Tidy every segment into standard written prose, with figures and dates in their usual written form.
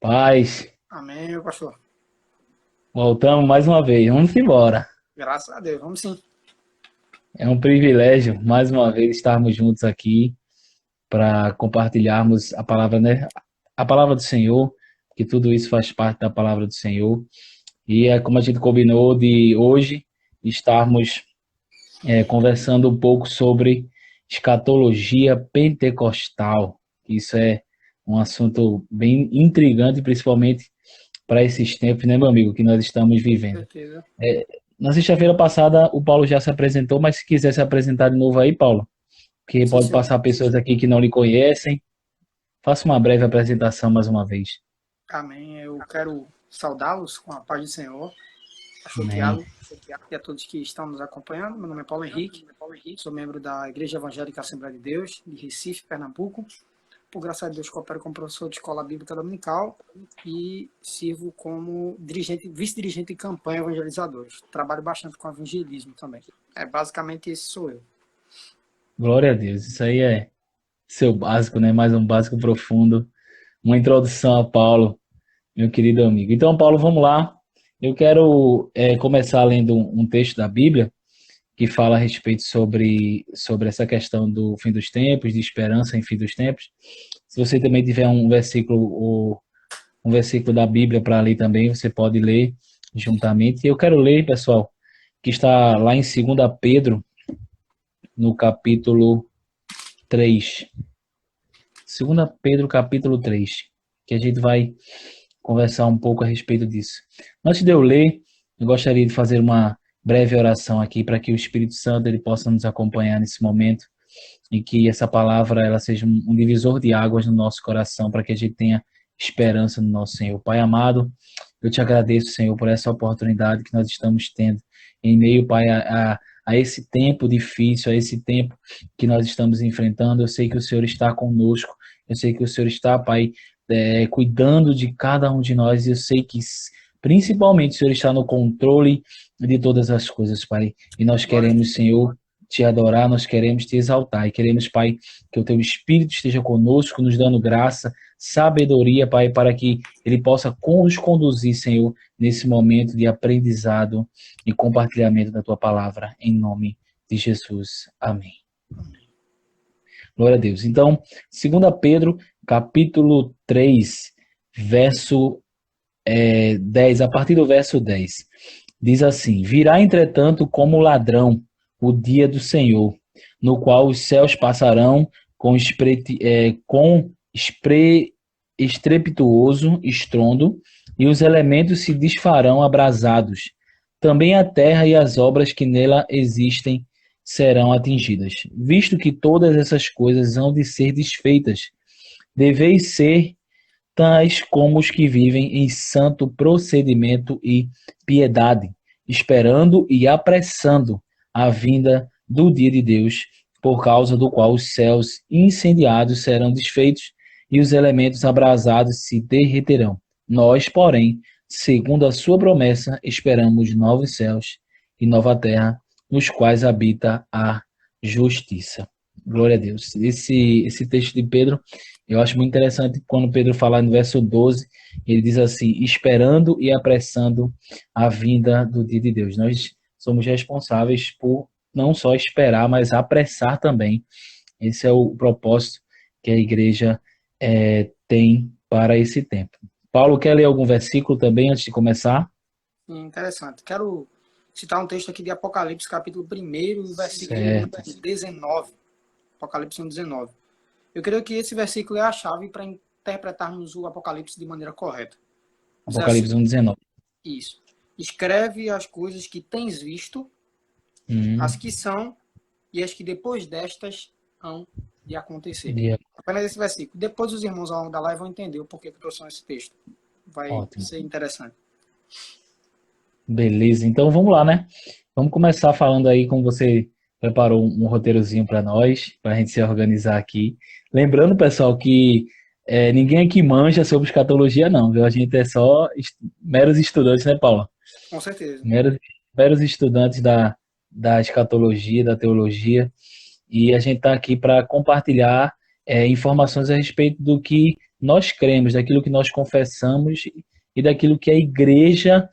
Paz, Amém, meu pastor. voltamos mais uma vez. Vamos embora. Graças a Deus. Vamos sim. É um privilégio, mais uma vez, estarmos juntos aqui para compartilharmos a palavra, né? A palavra do Senhor, que tudo isso faz parte da palavra do Senhor. E é como a gente combinou de hoje estarmos conversando um pouco sobre escatologia pentecostal. Isso é um assunto bem intrigante, principalmente para esses tempos, né, meu amigo, que nós estamos Com vivendo. certeza. Na sexta-feira passada, o Paulo já se apresentou, mas se quiser se apresentar de novo aí, Paulo, porque Sim, pode senhor. passar pessoas aqui que não lhe conhecem. Faça uma breve apresentação mais uma vez. Amém. Eu quero saudá-los com a paz do Senhor. Pastor Amém. Tiago e a todos que estão nos acompanhando. Meu nome é Paulo Henrique. Sou membro da Igreja Evangélica Assembleia de Deus, de Recife, Pernambuco. Por graça de Deus, coopero como professor de escola bíblica dominical e sirvo como dirigente, vice-dirigente de campanha evangelizadores. Trabalho bastante com evangelismo também. Basicamente esse sou eu. Glória a Deus. Isso aí é seu básico, né? Mais um básico profundo. Uma introdução a Paulo, meu querido amigo. Então, Paulo, vamos lá. Eu quero começar lendo um texto da Bíblia que fala a respeito sobre essa questão do fim dos tempos, de esperança em fim dos tempos. Se você também tiver um versículo da Bíblia para ler também, você pode ler juntamente. E eu quero ler, pessoal, que está lá em 2 Pedro, no capítulo 3. 2 Pedro, capítulo 3, que a gente vai conversar um pouco a respeito disso. Antes de eu ler, eu gostaria de fazer uma breve oração aqui para que o Espírito Santo ele possa nos acompanhar nesse momento e que essa palavra ela seja um divisor de águas no nosso coração para que a gente tenha esperança no nosso Senhor. Pai amado, eu te agradeço, Senhor, por essa oportunidade que nós estamos tendo em meio, Pai, a esse tempo difícil, a esse tempo que nós estamos enfrentando. Eu sei que o Senhor está conosco, eu sei que o Senhor está, Pai, cuidando de cada um de nós, e eu sei que principalmente o Senhor está no controle de todas as coisas, Pai. E nós Glória a Deus. queremos, Senhor, te adorar, nós queremos te exaltar e queremos, Pai, que o teu Espírito esteja conosco, nos dando graça, sabedoria, Pai, para que ele possa nos conduzir, Senhor, nesse momento de aprendizado e compartilhamento da tua palavra, em nome de Jesus. Amém. Glória a Deus. Então, 2 Pedro, capítulo 3, verso 10, a partir do verso 10, diz assim: Virá, entretanto, como ladrão o dia do Senhor, no qual os céus passarão com estrepituoso estrondo, e os elementos se desfarão abrasados. Também a terra e as obras que nela existem serão atingidas. Visto que todas essas coisas hão de ser desfeitas, deveis ser tais como os que vivem em santo procedimento e piedade, esperando e apressando a vinda do dia de Deus, por causa do qual os céus incendiados serão desfeitos e os elementos abrasados se derreterão. Nós, porém, segundo a sua promessa, esperamos novos céus e nova terra, nos quais habita a justiça. Glória a Deus. Esse texto de Pedro eu acho muito interessante quando Pedro fala no verso 12, ele diz assim: esperando e apressando a vinda do dia de Deus. Nós somos responsáveis por não só esperar, mas apressar também. Esse é o propósito que a igreja tem para esse tempo. Paulo, quer ler algum versículo também antes de começar? Interessante. Quero citar um texto aqui de Apocalipse, capítulo 1, versículo Certo. 19. Apocalipse 1:19. Eu creio que esse versículo é a chave para interpretarmos o Apocalipse de maneira correta. Diz assim: Apocalipse 1:19. isso. Escreve as coisas que tens visto, as que são e as que depois destas hão de acontecer. Dia. Apenas esse versículo. Depois os irmãos ao longo da live vão entender o porquê que trouxeram esse texto. Vai Ótimo. ser interessante. Beleza, então vamos lá, né? Vamos começar falando aí como você preparou um roteirozinho para nós, para a gente se organizar aqui. Lembrando, pessoal, que ninguém aqui manja sobre escatologia, não, viu? A gente é só meros estudantes, né, Paula? Com certeza. Meros estudantes da escatologia, da teologia, e a gente está aqui para compartilhar informações a respeito do que nós cremos, daquilo que nós confessamos e daquilo que a igreja,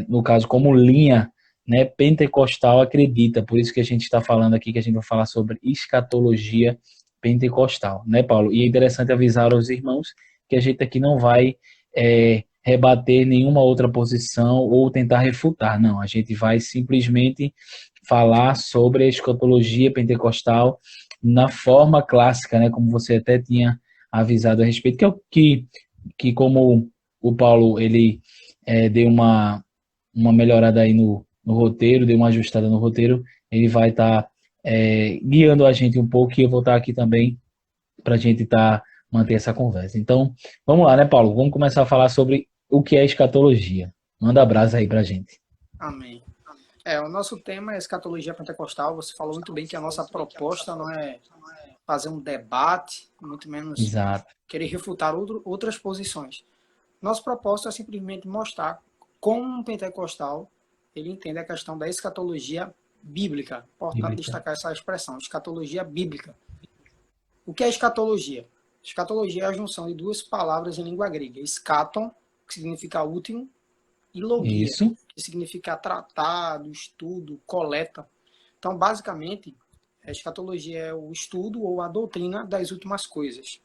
no caso, como linha, né, pentecostal acredita. Por isso que a gente está falando aqui, que a gente vai falar sobre escatologia pentecostal, né, Paulo? E é interessante avisar aos irmãos que a gente aqui não vai rebater nenhuma outra posição ou tentar refutar, não. A gente vai simplesmente falar sobre a escatologia pentecostal na forma clássica, né, como você até tinha avisado a respeito, que é o que como o Paulo, ele deu uma melhorada aí no roteiro, deu uma ajustada no roteiro, ele vai estar guiando a gente um pouco e eu vou estar aqui também para a gente manter essa conversa. Então, vamos lá, né, Paulo? Vamos começar a falar sobre o que é escatologia. Manda brasa aí para a gente. Amém. O nosso tema é escatologia pentecostal. Você falou muito bem que a nossa proposta não é fazer um debate, muito menos Exato. querer refutar outras posições. Nossa proposta é simplesmente mostrar como um pentecostal ele entende a questão da escatologia bíblica. Importante destacar essa expressão, escatologia bíblica. O que é escatologia? Escatologia é a junção de duas palavras em língua grega. Escaton, que significa último, e logia, Isso. que significa tratado, estudo, coleta. Então, basicamente, a escatologia é o estudo ou a doutrina das últimas coisas.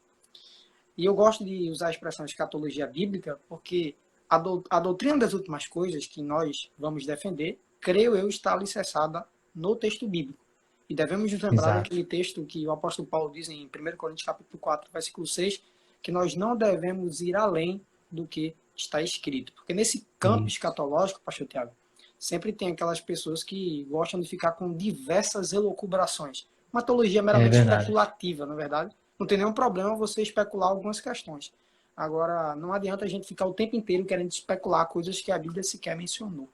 E eu gosto de usar a expressão escatologia bíblica porque a doutrina das últimas coisas que nós vamos defender, creio eu, está alicerçada no texto bíblico. E devemos nos lembrar daquele texto que o apóstolo Paulo diz em 1 Coríntios capítulo 4, versículo 6, que nós não devemos ir além do que está escrito. Porque nesse campo escatológico, pastor Tiago, sempre tem aquelas pessoas que gostam de ficar com diversas elucubrações. Uma teologia meramente especulativa, na verdade. Não tem nenhum problema você especular algumas questões. Agora, não adianta a gente ficar o tempo inteiro querendo especular coisas que a Bíblia sequer mencionou.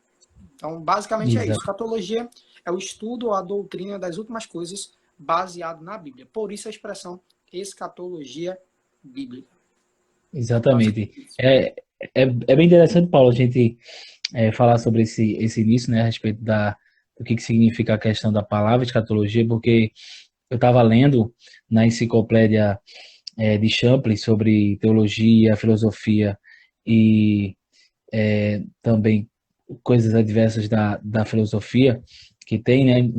Então, basicamente é isso. Escatologia é o estudo ou a doutrina das últimas coisas baseado na Bíblia. Por isso a expressão escatologia bíblica. Exatamente. É bem interessante, Paulo, a gente falar sobre esse início, né, a respeito do que significa a questão da palavra escatologia, porque eu estava lendo na enciclopédia de Champlin sobre teologia, filosofia e também coisas adversas da filosofia que tem, né?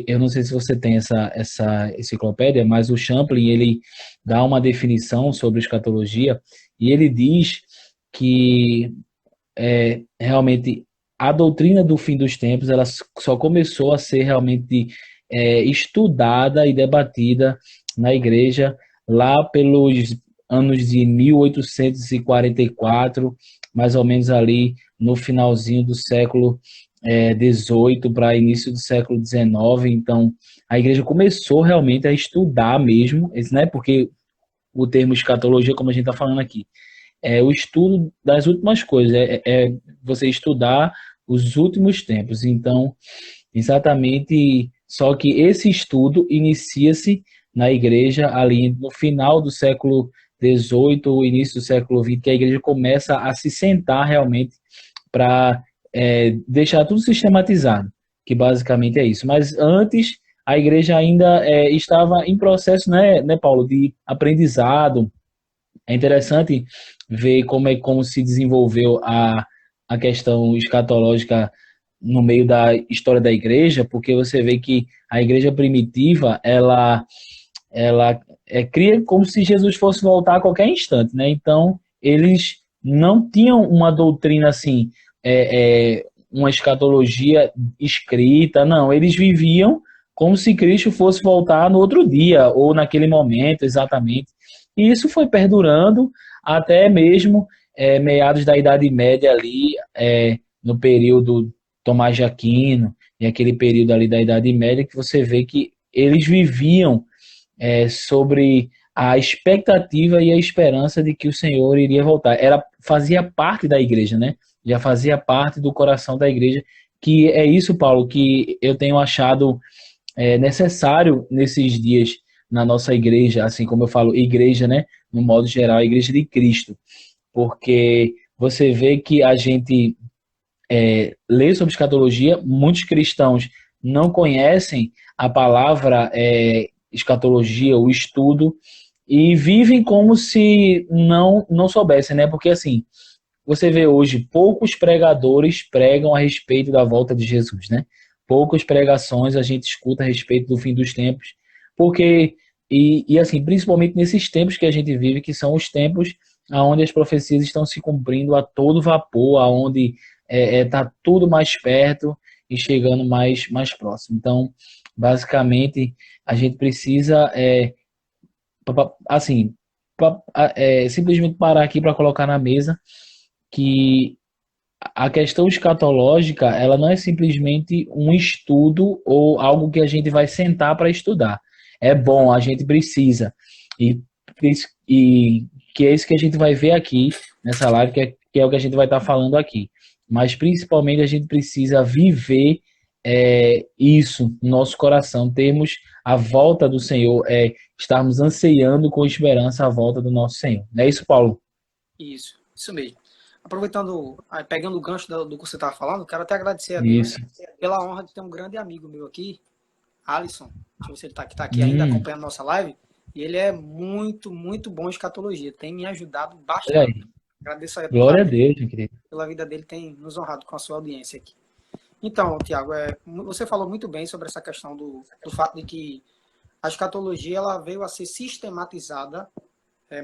Eu não sei se você tem essa enciclopédia, mas o Champlin, ele dá uma definição sobre escatologia e ele diz que realmente a doutrina do fim dos tempos ela só começou a ser realmente estudada e debatida na igreja lá pelos anos de 1844, mais ou menos ali no finalzinho do século XVIII para início do século XIX. Então, a igreja começou realmente a estudar mesmo, né? Porque o termo escatologia, como a gente está falando aqui, é o estudo das últimas coisas, é você estudar os últimos tempos. Então, exatamente, só que esse estudo inicia-se na igreja ali no final do século XVIII, início do século XX, que a igreja começa a se sentar realmente para deixar tudo sistematizado, que basicamente é isso. Mas antes, a igreja ainda estava em processo, né, Paulo, de aprendizado. É interessante ver como se desenvolveu a questão escatológica no meio da história da igreja, porque você vê que a igreja primitiva, ela cria como se Jesus fosse voltar a qualquer instante, né? Então, eles não tinham uma doutrina assim, uma escatologia escrita, não. Eles viviam como se Cristo fosse voltar no outro dia, ou naquele momento, exatamente. E isso foi perdurando até mesmo meados da Idade Média ali, no período Tomás de Aquino, e aquele período ali da Idade Média, que você vê que eles viviam sobre a expectativa e a esperança de que o Senhor iria voltar. Fazia parte da igreja, né? Já fazia parte do coração da igreja, que é isso, Paulo, que eu tenho achado necessário nesses dias na nossa igreja, assim como eu falo, igreja, né? No modo geral, a igreja de Cristo. Porque você vê que a gente lê sobre escatologia, muitos cristãos não conhecem a palavra escatologia, o estudo, e vivem como se não soubessem, né? Porque assim, você vê hoje poucos pregadores pregam a respeito da volta de Jesus, né? Poucas pregações a gente escuta a respeito do fim dos tempos, porque e assim, principalmente nesses tempos que a gente vive, que são os tempos aonde as profecias estão se cumprindo a todo vapor, aonde tá tudo mais perto e chegando mais próximo. Então, basicamente, a gente precisa assim, simplesmente parar aqui para colocar na mesa que a questão escatológica, ela não é simplesmente um estudo ou algo que a gente vai sentar para estudar. É bom, a gente precisa. E, e que é isso que a gente vai ver aqui nessa live, que é o que a gente vai estar falando aqui. Mas principalmente a gente precisa viver isso no nosso coração, termos a volta do Senhor, estarmos ansiando com esperança a volta do nosso Senhor. Não é isso, Paulo? Isso mesmo. Aproveitando, pegando o gancho do que você estava falando, quero até agradecer a Deus Isso. pela honra de ter um grande amigo meu aqui, Alisson. Deixa eu ver se ele está aqui ainda Hum, acompanhando nossa live. E ele é muito, muito bom em escatologia. Tem me ajudado olha bastante. aí. Agradeço aí Glória a Deus, meu querido. pela vida dele, tem nos honrado com a sua audiência aqui. Então, Tiago, você falou muito bem sobre essa questão do fato de que a escatologia ela veio a ser sistematizada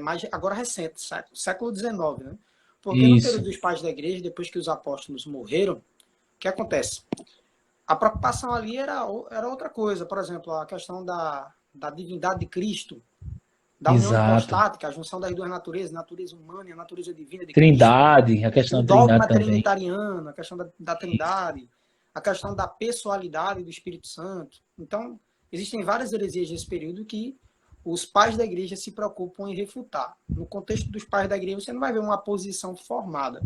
mais agora recente, século XIX, né? Porque no período Isso. dos pais da igreja, depois que os apóstolos morreram, o que acontece? A preocupação ali era outra coisa. Por exemplo, a questão da divindade de Cristo, da união Exato. hipostática, a junção das duas naturezas, natureza humana e a natureza divina de Cristo, Trindade, a questão o da Trindade dogma também. trinitariano, a questão da Trindade, a questão da pessoalidade do Espírito Santo. Então, existem várias heresias nesse período que os pais da igreja se preocupam em refutar. No contexto dos pais da igreja, você não vai ver uma posição formada.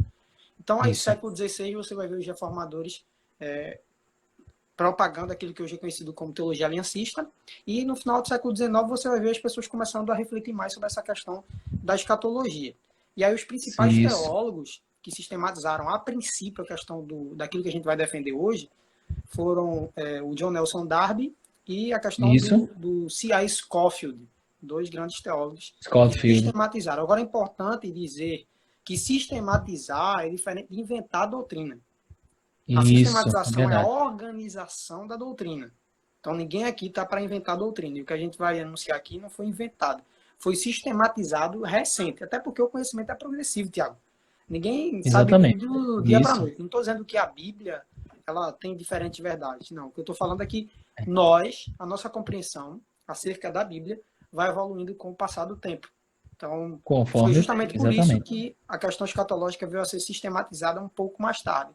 Então, aí, Isso. século XVI, você vai ver os reformadores propagando aquilo que hoje é conhecido como teologia aliancista, e no final do século XIX você vai ver as pessoas começando a refletir mais sobre essa questão da escatologia. E aí os principais Isso. teólogos que sistematizaram a princípio a questão daquilo que a gente vai defender hoje foram o John Nelson Darby e a questão Isso. do C.I. Scofield, dois grandes teólogos que Scofield. sistematizaram. Agora é importante dizer que sistematizar é diferente de inventar a doutrina. A Isso, é sistematização é a verdade. organização da doutrina. Então ninguém aqui está para inventar a doutrina. E o que a gente vai anunciar aqui não foi inventado. Foi sistematizado recente. Até porque o conhecimento é progressivo, Tiago. Ninguém sabe Exatamente. tudo do dia para a Isso. noite. Não estou dizendo que a Bíblia ela tem diferentes verdades. Não. O que eu estou falando é que nós, a nossa compreensão acerca da Bíblia, vai evoluindo com o passar do tempo. Então, foi Conforme o tempo, justamente por isso exatamente. que a questão escatológica veio a ser sistematizada um pouco mais tarde.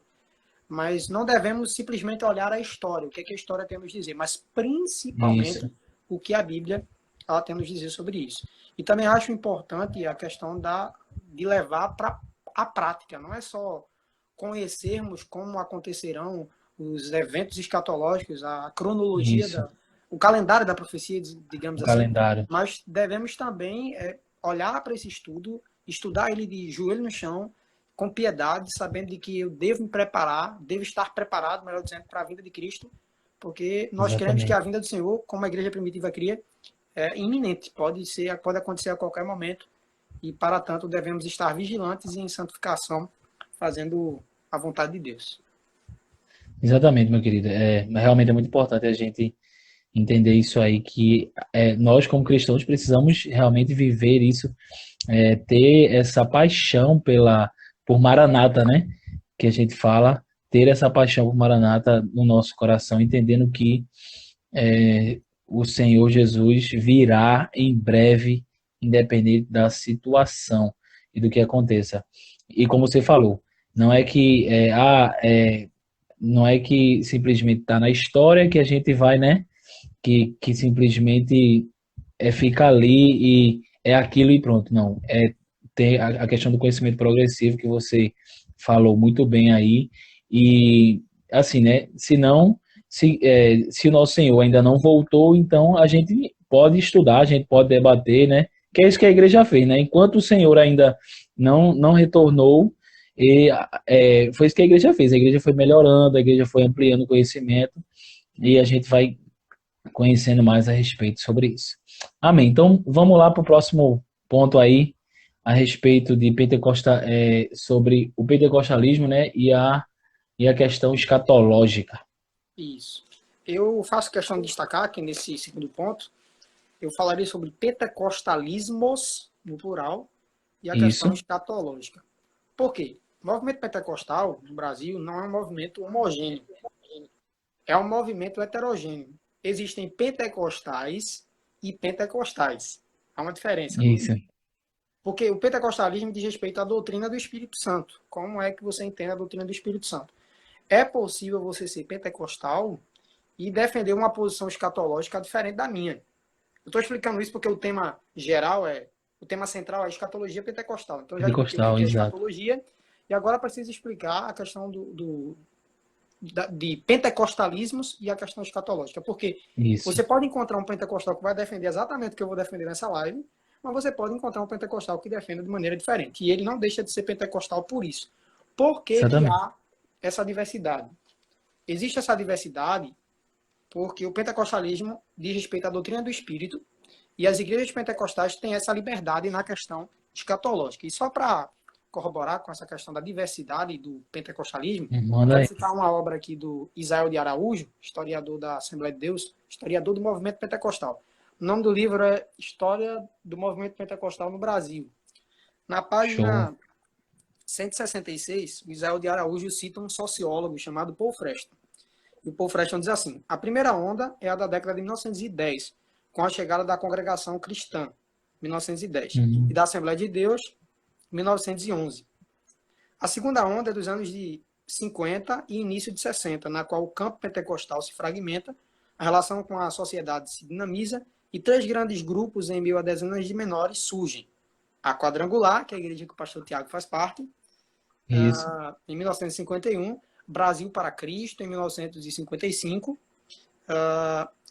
Mas não devemos simplesmente olhar a história, o que, a história tem a nos dizer, mas Isso. principalmente o que a Bíblia ela tem a nos dizer sobre isso. E também acho importante a questão de levar para a prática, não é só conhecermos como acontecerão os eventos escatológicos, a cronologia, Isso. o calendário da profecia, digamos O assim, calendário. mas devemos também olhar para esse estudo, estudar ele de joelho no chão, com piedade, sabendo de que eu devo me preparar, devo estar preparado, melhor dizendo, para a vinda de Cristo, porque nós queremos que a Exatamente. vinda do Senhor, como a igreja primitiva cria, é iminente, pode acontecer a qualquer momento, e para tanto devemos estar vigilantes e em santificação, fazendo a vontade de Deus. Exatamente, meu querido. Realmente é muito importante a gente entender isso aí, que nós, como cristãos, precisamos realmente viver isso, ter essa paixão por Maranata, né? Que a gente fala, ter essa paixão por Maranata no nosso coração, entendendo que o Senhor Jesus virá em breve, independente da situação e do que aconteça. E como você falou, não é que não é que simplesmente está na história que a gente vai, né? Que simplesmente fica ali e é aquilo e pronto. Não, tem a questão do conhecimento progressivo que você falou muito bem aí. E assim, né? Se não, se o nosso Senhor ainda não voltou, então a gente pode estudar, a gente pode debater, né? Que é isso que a igreja fez, né? Enquanto o Senhor ainda não retornou, foi isso que a igreja fez. A igreja foi melhorando, a igreja foi ampliando o conhecimento e a gente vai conhecendo mais a respeito sobre isso. Amém. Então, vamos lá para o próximo ponto aí, a respeito de sobre o pentecostalismo, né, e a questão escatológica. Isso. Eu faço questão de destacar que nesse segundo ponto, eu falaria sobre pentecostalismos, no plural, e a questão Isso, escatológica. Por quê? O movimento pentecostal no Brasil não é um movimento homogêneo, é um movimento heterogêneo. Existem pentecostais e pentecostais. Há uma diferença. isso, Porque o pentecostalismo diz respeito à doutrina do Espírito Santo. Como é que você entende a doutrina do Espírito Santo? É possível você ser pentecostal e defender uma posição escatológica diferente da minha. Eu estou explicando isso porque o tema geral o tema central é a escatologia pentecostal. Então, eu já expliquei o pentecostal, que é exato. escatologia e agora preciso explicar a questão de pentecostalismos e a questão escatológica. Porque Isso, você pode encontrar um pentecostal que vai defender exatamente o que eu vou defender nessa live, mas você pode encontrar um pentecostal que defenda de maneira diferente. E ele não deixa de ser pentecostal por isso. Por que exatamente. há essa diversidade? Existe essa diversidade porque o pentecostalismo diz respeito à doutrina do Espírito e as igrejas pentecostais têm essa liberdade na questão escatológica. E só para corroborar com essa questão da diversidade do pentecostalismo, Manda quero aí. citar uma obra aqui do Isael de Araújo, historiador da Assembleia de Deus, historiador do movimento pentecostal. O nome do livro é História do Movimento Pentecostal no Brasil. Na Show. página 166, o Isael de Araújo cita um sociólogo chamado Paul Freston. E o Paul Freston diz assim: a primeira onda é a da década de 1910, com a chegada da congregação cristã, 1910, e da Assembleia de Deus, 1911. A segunda onda é dos anos de 50 e início de 60, na qual o campo pentecostal se fragmenta, a relação com a sociedade se dinamiza e três grandes grupos em meio a dezenas de menores surgem. A Quadrangular, que é a igreja que o pastor Tiago faz parte, Isso. em 1951, Brasil para Cristo, em 1955,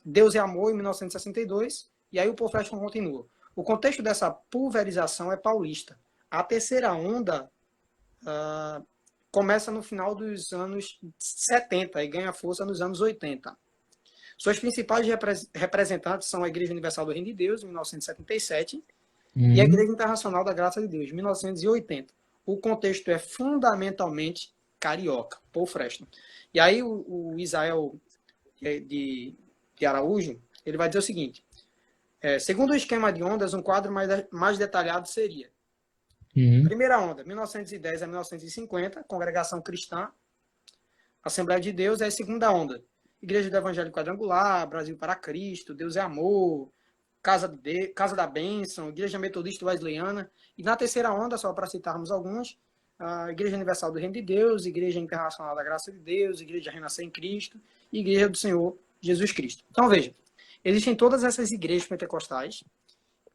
Deus é Amor, em 1962, e aí o Paul Freston continua. O contexto dessa pulverização é paulista. A terceira onda começa no final dos anos 70 e ganha força nos anos 80. Suas principais representantes são a Igreja Universal do Reino de Deus, em 1977, e a Igreja Internacional da Graça de Deus, em 1980. O contexto é fundamentalmente carioca, Paul Freston. E aí o Isael de Araújo, ele vai dizer o seguinte: segundo o esquema de ondas, um quadro mais detalhado seria: primeira onda, 1910 a 1950, congregação cristã, Assembleia de Deus. É a segunda onda, Igreja do Evangelho Quadrangular, Brasil para Cristo, Deus é Amor, Casa da Bênção, Igreja Metodista Wesleyana. E na terceira onda, só para citarmos alguns, a Igreja Universal do Reino de Deus, Igreja Internacional da Graça de Deus, Igreja Renascer em Cristo e Igreja do Senhor Jesus Cristo. Então, veja, existem todas essas igrejas pentecostais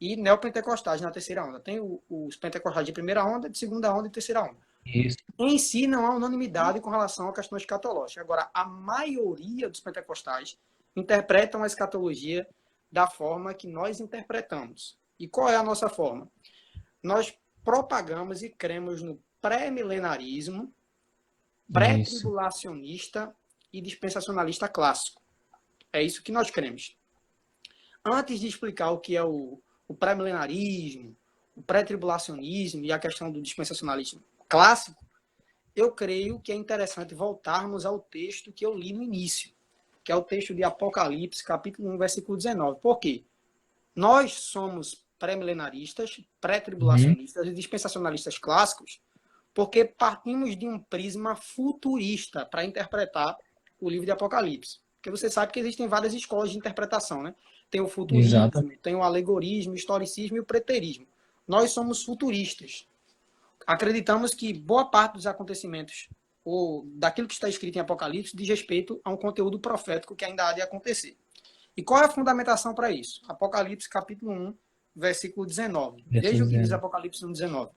e neopentecostais na terceira onda. Tem os pentecostais de primeira onda, de segunda onda e terceira onda. Isso. Em si, não há unanimidade com relação à questão escatológica. Agora, a maioria dos pentecostais interpretam a escatologia da forma que nós interpretamos. E qual é a nossa forma? Nós propagamos e cremos no pré-milenarismo, Isso. pré-tribulacionista e dispensacionalista clássico. É isso que nós cremos. Antes de explicar o que é o pré-milenarismo, o pré-tribulacionismo e a questão do dispensacionalismo clássico, eu creio que é interessante voltarmos ao texto que eu li no início, que é o texto de Apocalipse, capítulo 1, versículo 19. Por quê? Nós somos pré-milenaristas, pré-tribulacionistas e dispensacionalistas clássicos, porque partimos de um prisma futurista para interpretar o livro de Apocalipse. Porque você sabe que existem várias escolas de interpretação, né? Tem o Exato. futurismo, tem o alegorismo, o historicismo e o preterismo. Nós somos futuristas. Acreditamos que boa parte dos acontecimentos ou daquilo que está escrito em Apocalipse diz respeito a um conteúdo profético que ainda há de acontecer. E qual é a fundamentação para isso? Apocalipse capítulo 1, versículo 19. Veja o que diz Apocalipse 1, 19.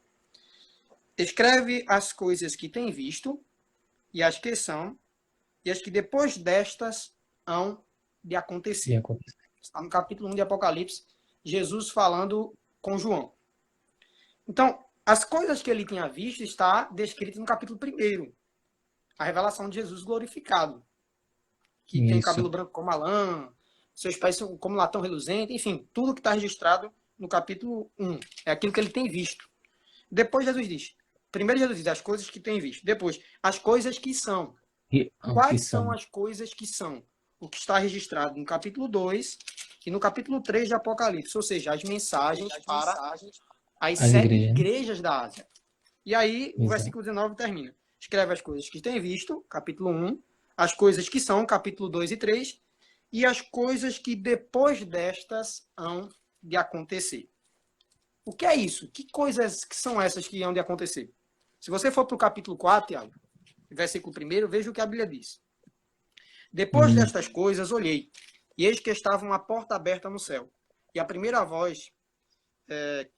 Escreve as coisas que tem visto, e as que são, e as que depois destas hão de acontecer. Está no capítulo 1 de Apocalipse, Jesus falando com João. Então, as coisas que ele tinha visto está descrito no capítulo 1, a revelação de Jesus glorificado, que tem cabelo branco como a lã, seus pés são como latão reluzente, enfim, tudo que está registrado no capítulo 1. É aquilo que ele tem visto. Depois Jesus diz, primeiro Jesus diz as coisas que tem visto. Depois, as coisas que são. Que Quais são são. as coisas que são? O que está registrado no capítulo 2 e no capítulo 3 de Apocalipse, ou seja, as mensagens para as As 7 igrejas, né? igrejas da Ásia. E aí, o Exato. versículo 19 termina. Escreve as coisas que tem visto, capítulo 1, as coisas que são, capítulo 2 e 3, e as coisas que depois destas hão de acontecer. O que é isso? Que coisas que são essas que hão de acontecer? Se você for para o capítulo 4, Tiago, versículo 1, veja o que a Bíblia diz. Depois destas coisas, olhei, e eis que estava uma porta aberta no céu. E a primeira voz,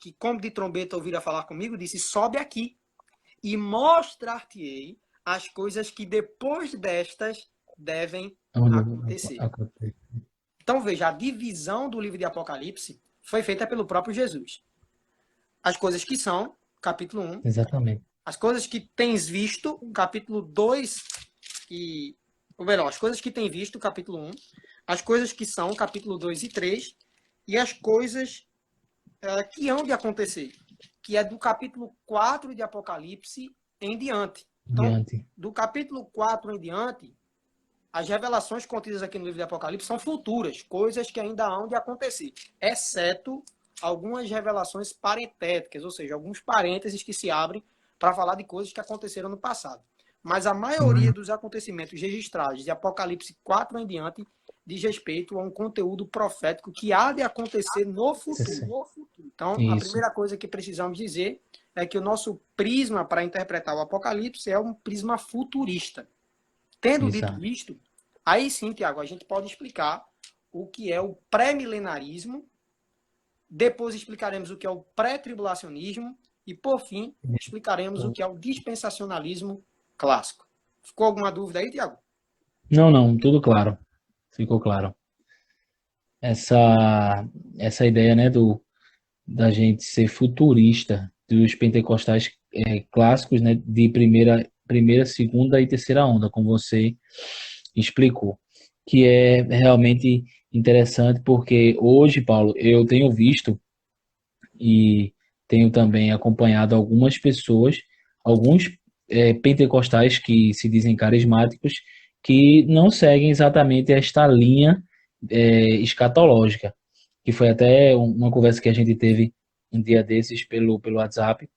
que como de trombeta ouvira falar comigo, disse, sobe aqui, e mostrar-te-ei as coisas que depois destas devem acontecer. Então, veja, a divisão do livro de Apocalipse foi feita pelo próprio Jesus. As coisas que são, capítulo 1. Exatamente. As coisas que tens visto, capítulo 2 ou melhor, as coisas que tens visto, capítulo 1. As coisas que são, capítulo 2 e 3. E as coisas que hão de acontecer, que é do capítulo 4 de Apocalipse em diante. Então, do capítulo 4 em diante, as revelações contidas aqui no livro de Apocalipse são futuras, coisas que ainda hão de acontecer, exceto algumas revelações parentéticas, ou seja, alguns parênteses que se abrem para falar de coisas que aconteceram no passado. Mas a maioria dos acontecimentos registrados de Apocalipse 4 em diante diz respeito a um conteúdo profético que há de acontecer no futuro. Então, a primeira coisa que precisamos dizer é que o nosso prisma para interpretar o Apocalipse é um prisma futurista. Tendo dito isto, aí sim, Tiago, a gente pode explicar o que é o pré-milenarismo, depois explicaremos o que é o pré-tribulacionismo e, por fim, explicaremos o que é o dispensacionalismo clássico. Ficou alguma dúvida aí, Tiago? Não, tudo claro. Ficou claro. Essa ideia, né, da gente ser futurista dos pentecostais clássicos, né, de primeira, segunda e terceira onda, como você explicou, que é realmente interessante porque hoje, Paulo, eu tenho visto e tenho também acompanhado algumas pessoas, alguns pentecostais que se dizem carismáticos, que não seguem exatamente esta linha escatológica, que foi até uma conversa que a gente teve um dia desses pelo WhatsApp,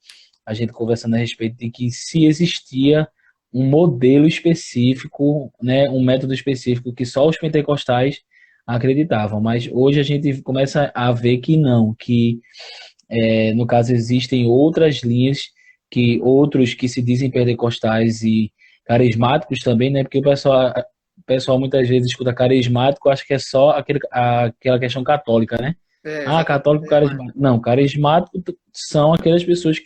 a gente conversando a respeito de que se existia um modelo específico, né, um método específico que só os pentecostais acreditavam, mas hoje a gente começa a ver que não, que no caso existem outras linhas que outros que se dizem pentecostais e carismáticos também, né, porque o pessoal muitas vezes escuta carismático, acha que é só aquela questão católica, né? Católico, carismático. Não, carismático são aquelas pessoas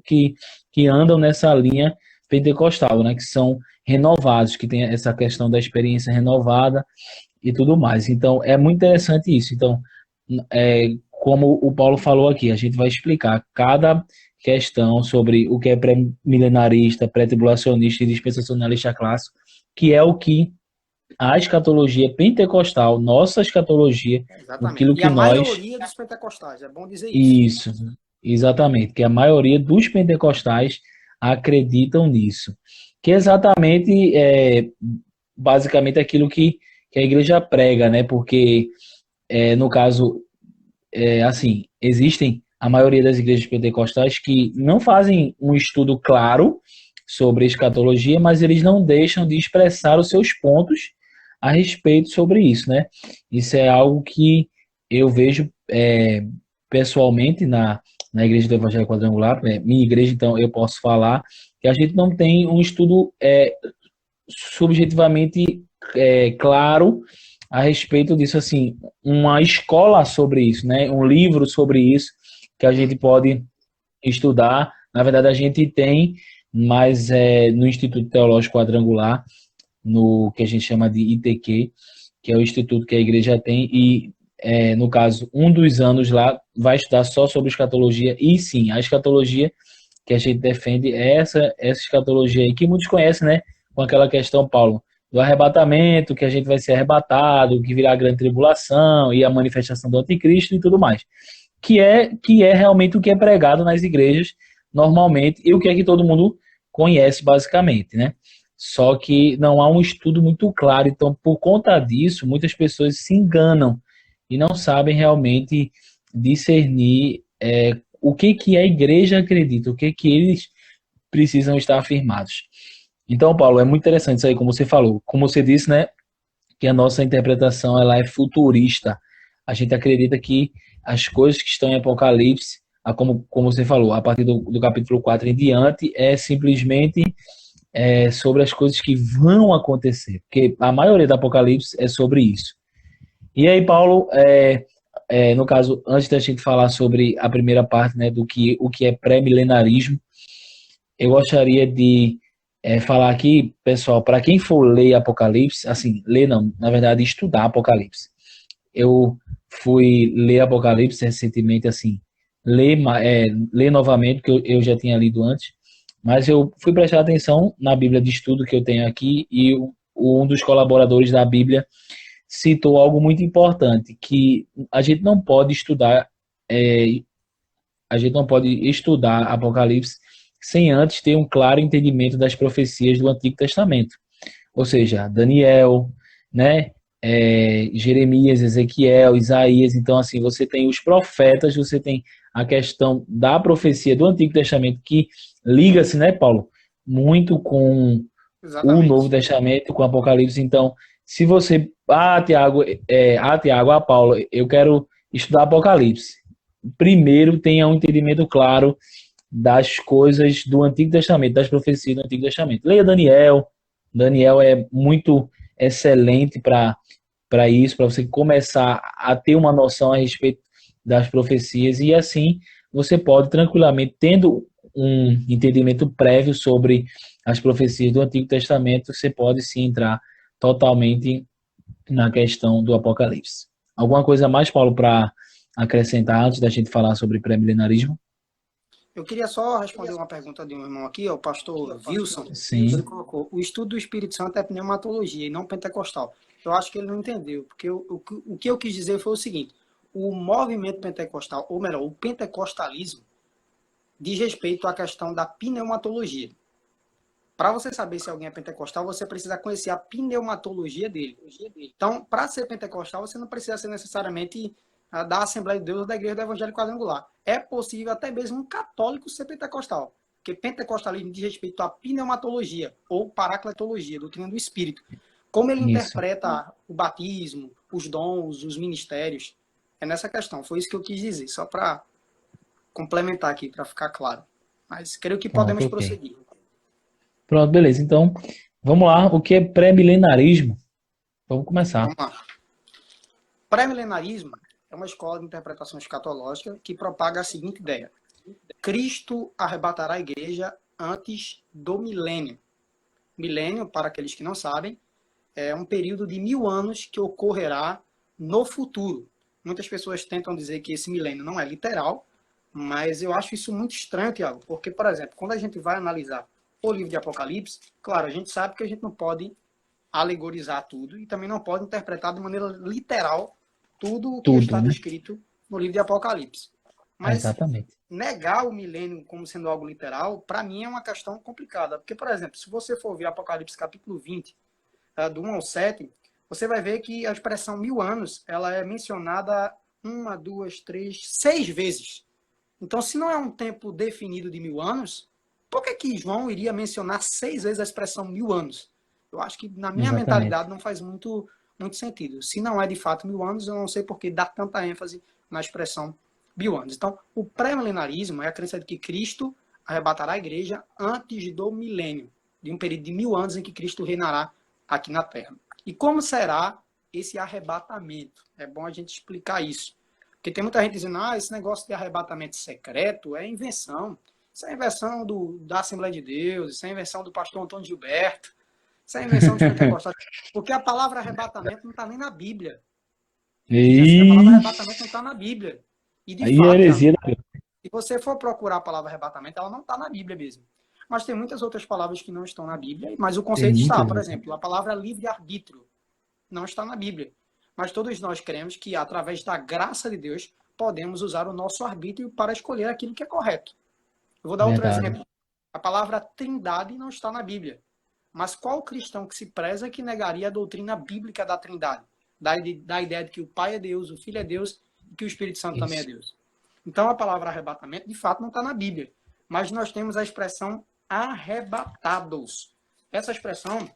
que andam nessa linha pentecostal, né? Que são renovados, que tem essa questão da experiência renovada e tudo mais. Então, é muito interessante isso. Então, como o Paulo falou aqui, a gente vai explicar cada questão sobre o que é pré-milenarista, pré-tribulacionista e dispensacionalista clássico, que é o que a escatologia pentecostal, nossa escatologia, aquilo E a que nós... maioria dos pentecostais, é bom dizer Isso, exatamente, que a maioria dos pentecostais acreditam nisso. Que é exatamente, basicamente, aquilo que a igreja prega, né? Porque, no caso, assim, existem a maioria das igrejas pentecostais que não fazem um estudo claro sobre escatologia, mas eles não deixam de expressar os seus pontos a respeito sobre isso, né? Isso é algo que eu vejo pessoalmente na igreja do Evangelho Quadrangular, minha igreja, então eu posso falar que a gente não tem um estudo subjetivamente claro a respeito disso, assim, uma escola sobre isso, né? Um livro sobre isso que a gente pode estudar. Na verdade, a gente tem, mas no Instituto Teológico Quadrangular, no que a gente chama de ITQ, que é o instituto que a igreja tem, e no caso, um dos anos lá vai estudar só sobre escatologia, e sim, a escatologia que a gente defende é essa escatologia aí, que muitos conhecem, né? Com aquela questão, Paulo, do arrebatamento, que a gente vai ser arrebatado, que virá a grande tribulação e a manifestação do anticristo e tudo mais. Que é realmente o que é pregado nas igrejas normalmente e o que é que todo mundo conhece basicamente, né? Só que não há um estudo muito claro, então por conta disso, muitas pessoas se enganam e não sabem realmente discernir o que a igreja acredita, o que eles precisam estar afirmados. Então, Paulo, é muito interessante isso aí, como você falou. Como você disse, né, que a nossa interpretação ela é futurista. A gente acredita que as coisas que estão em Apocalipse, como você falou, a partir do capítulo 4 em diante, é simplesmente sobre as coisas que vão acontecer. Porque a maioria do Apocalipse é sobre isso. E aí, Paulo, no caso, antes da gente falar sobre a primeira parte, né, do que o que é pré-milenarismo, eu gostaria de falar aqui, pessoal, para quem for ler Apocalipse, assim, ler não, na verdade, estudar Apocalipse. Eu fui ler Apocalipse recentemente, assim, ler novamente, que eu já tinha lido antes, mas eu fui prestar atenção na Bíblia de estudo que eu tenho aqui e um dos colaboradores da Bíblia citou algo muito importante, que é, a gente não pode estudar Apocalipse sem antes ter um claro entendimento das profecias do Antigo Testamento. Ou seja, Daniel, né, Jeremias, Ezequiel, Isaías. Então, assim, você tem os profetas, você tem a questão da profecia do Antigo Testamento que liga-se, né, Paulo, muito com o Novo Exatamente. Testamento, com o Apocalipse. Então, se você, Tiago, Paulo, eu quero estudar Apocalipse. Primeiro, tenha um entendimento claro das coisas do Antigo Testamento, das profecias do Antigo Testamento. Leia Daniel. Daniel é muito excelente para isso, para você começar a ter uma noção a respeito das profecias e assim você pode tranquilamente, tendo um entendimento prévio sobre as profecias do Antigo Testamento, você pode sim entrar totalmente na questão do Apocalipse. Alguma coisa mais, Paulo, para acrescentar antes da gente falar sobre pré-milenarismo? Eu queria só responder uma pergunta de um irmão aqui, o pastor Wilson. Ele Sim, colocou: o estudo do Espírito Santo é pneumatologia e não pentecostal. Eu acho que ele não entendeu, porque o que eu quis dizer foi o seguinte: o movimento pentecostal, ou melhor, o pentecostalismo, diz respeito à questão da pneumatologia. Para você saber se alguém é pentecostal, você precisa conhecer a pneumatologia dele. Então, para ser pentecostal, você não precisa ser necessariamente da Assembleia de Deus ou da Igreja do Evangelho Quadrangular. É possível até mesmo um católico ser pentecostal, porque pentecostalismo diz respeito à pneumatologia ou paracletologia, doutrina do Espírito. Como ele isso. interpreta o batismo, os dons, os ministérios, é nessa questão. Foi isso que eu quis dizer, só para complementar aqui, para ficar claro. Mas creio que Pronto, podemos ok. prosseguir. Pronto, beleza. Então, vamos lá. O que é pré-milenarismo? Vamos começar. Vamos lá. Pré-milenarismo é uma escola de interpretação escatológica que propaga a seguinte ideia: Cristo arrebatará a igreja antes do milênio. Milênio, para aqueles que não sabem, é um período de 1000 anos que ocorrerá no futuro. Muitas pessoas tentam dizer que esse milênio não é literal, mas eu acho isso muito estranho, Tiago, porque, por exemplo, quando a gente vai analisar o livro de Apocalipse, claro, a gente sabe que a gente não pode alegorizar tudo e também não pode interpretar de maneira literal tudo o que Tudo, está né? descrito no livro de Apocalipse. Mas Exatamente. negar o milênio como sendo algo literal, para mim é uma questão complicada. Porque, por exemplo, se você for ver Apocalipse capítulo 20, do 1 ao 7, você vai ver que a expressão 1000 anos ela é mencionada uma, duas, três, 6 vezes. Então, se não é um tempo definido de 1000 anos, por que João iria mencionar 6 vezes a expressão 1000 anos? Eu acho que na minha Exatamente. mentalidade não faz muito sentido. Se não é de fato 1000 anos, eu não sei por que dá tanta ênfase na expressão 1000 anos. Então, o pré-milenarismo é a crença de que Cristo arrebatará a igreja antes do milênio, de um período de 1000 anos em que Cristo reinará aqui na Terra. E como será esse arrebatamento? É bom a gente explicar isso. Porque tem muita gente dizendo, esse negócio de arrebatamento secreto é invenção. Isso é invenção da Assembleia de Deus, isso é invenção do pastor Antônio Gilberto, isso é invenção dos pentecostais. Porque a palavra arrebatamento não está nem na Bíblia. Diz assim, a palavra E arrebatamento não está na Bíblia. E de aí a fato, Thiago, heresia. se você for procurar a palavra arrebatamento, ela não está na Bíblia mesmo. Mas tem muitas outras palavras que não estão na Bíblia, mas o Tem conceito está. muitas, Por né? exemplo, a palavra livre-arbítrio não está na Bíblia. Mas todos nós cremos que, através da graça de Deus, podemos usar o nosso arbítrio para escolher aquilo que é correto. Eu vou dar outro Verdade. exemplo. A palavra trindade não está na Bíblia. Mas qual cristão que se preza que negaria a doutrina bíblica da trindade? Da ideia de que o Pai é Deus, o Filho é Deus e que o Espírito Santo também é Isso. Deus. Então a palavra arrebatamento, de fato, não está na Bíblia. Mas nós temos a expressão arrebatados. Essa expressão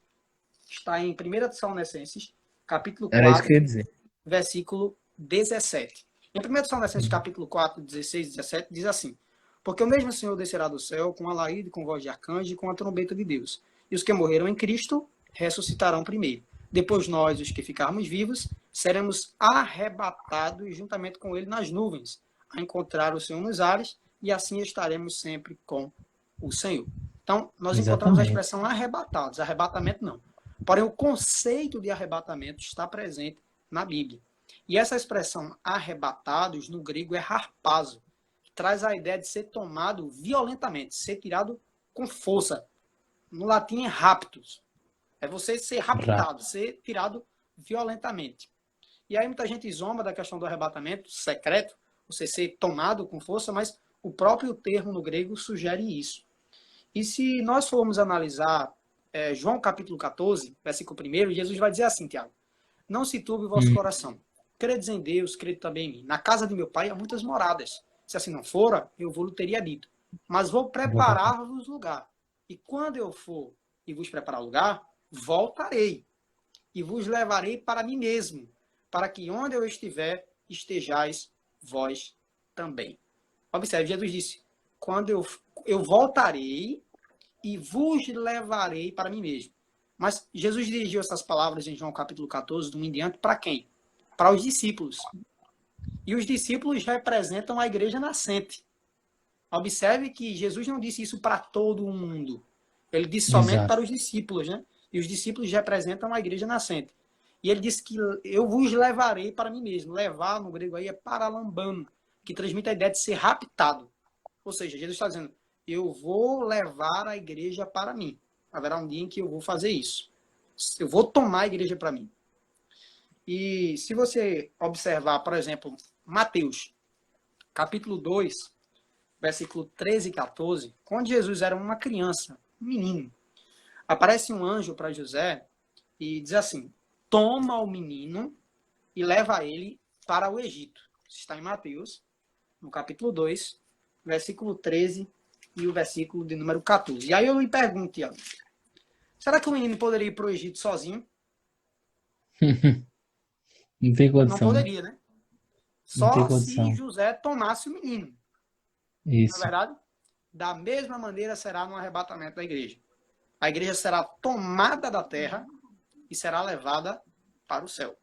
está em 1 Tessalonicenses, capítulo Era isso que eu ia 4, dizer. versículo 17. Em 1 Tessalonicenses, capítulo 4, 16 e 17, diz assim: Porque o mesmo Senhor descerá do céu com alarido, com voz de arcanjo e com a trombeta de Deus. E os que morreram em Cristo ressuscitarão primeiro. Depois nós, os que ficarmos vivos, seremos arrebatados juntamente com ele nas nuvens, a encontrar o Senhor nos ares, e assim estaremos sempre com o Senhor. Então, nós encontramos a Exatamente. expressão arrebatados, arrebatamento não. Porém, o conceito de arrebatamento está presente na Bíblia. E essa expressão arrebatados, no grego, é harpazo, que traz a ideia de ser tomado violentamente, ser tirado com força. No latim é raptus. É você ser raptado, Rápido. ser tirado violentamente. E aí muita gente zomba da questão do arrebatamento secreto, você ser tomado com força, mas o próprio termo no grego sugere isso. E se nós formos analisar João capítulo 14, versículo 1, Jesus vai dizer assim, Tiago: Não se turbe o vosso Hum, coração. Credes em Deus, crede também em mim. Na casa de meu pai há muitas moradas. Se assim não fora, eu vou-lhe teria dito. Mas vou vou preparar. preparar-vos lugar. E quando eu for e vos preparar lugar, voltarei e vos levarei para mim mesmo, para que onde eu estiver, estejais vós também. Observe, Jesus disse: Quando eu voltarei e vos levarei para mim mesmo. Mas Jesus dirigiu essas palavras em João capítulo 14, do 1 em diante, para quem? Para os discípulos. E os discípulos representam a igreja nascente. Observe que Jesus não disse isso para todo mundo. Ele disse somente Exato. para os discípulos, né? E os discípulos representam a igreja nascente. E ele disse que eu vos levarei para mim mesmo. Levar, no grego aí, é paralambano, que transmite a ideia de ser raptado. Ou seja, Jesus está dizendo: eu vou levar a igreja para mim. Haverá um dia em que eu vou fazer isso. Eu vou tomar a igreja para mim. E se você observar, por exemplo, Mateus, capítulo 2, versículo 13 e 14, quando Jesus era uma criança, um menino, aparece um anjo para José e diz assim: toma o menino e leva ele para o Egito. Isso está em Mateus, no capítulo 2, versículo 13 e o versículo de número 14. E aí eu lhe pergunto, Tiago, será que o menino poderia ir para o Egito sozinho? Não tem Não condição, né? poderia, né? Não tem Só se condição. José tomasse o menino. Não é Isso. verdade? Da mesma maneira será no arrebatamento da igreja. A igreja será tomada da terra e será levada para o céu.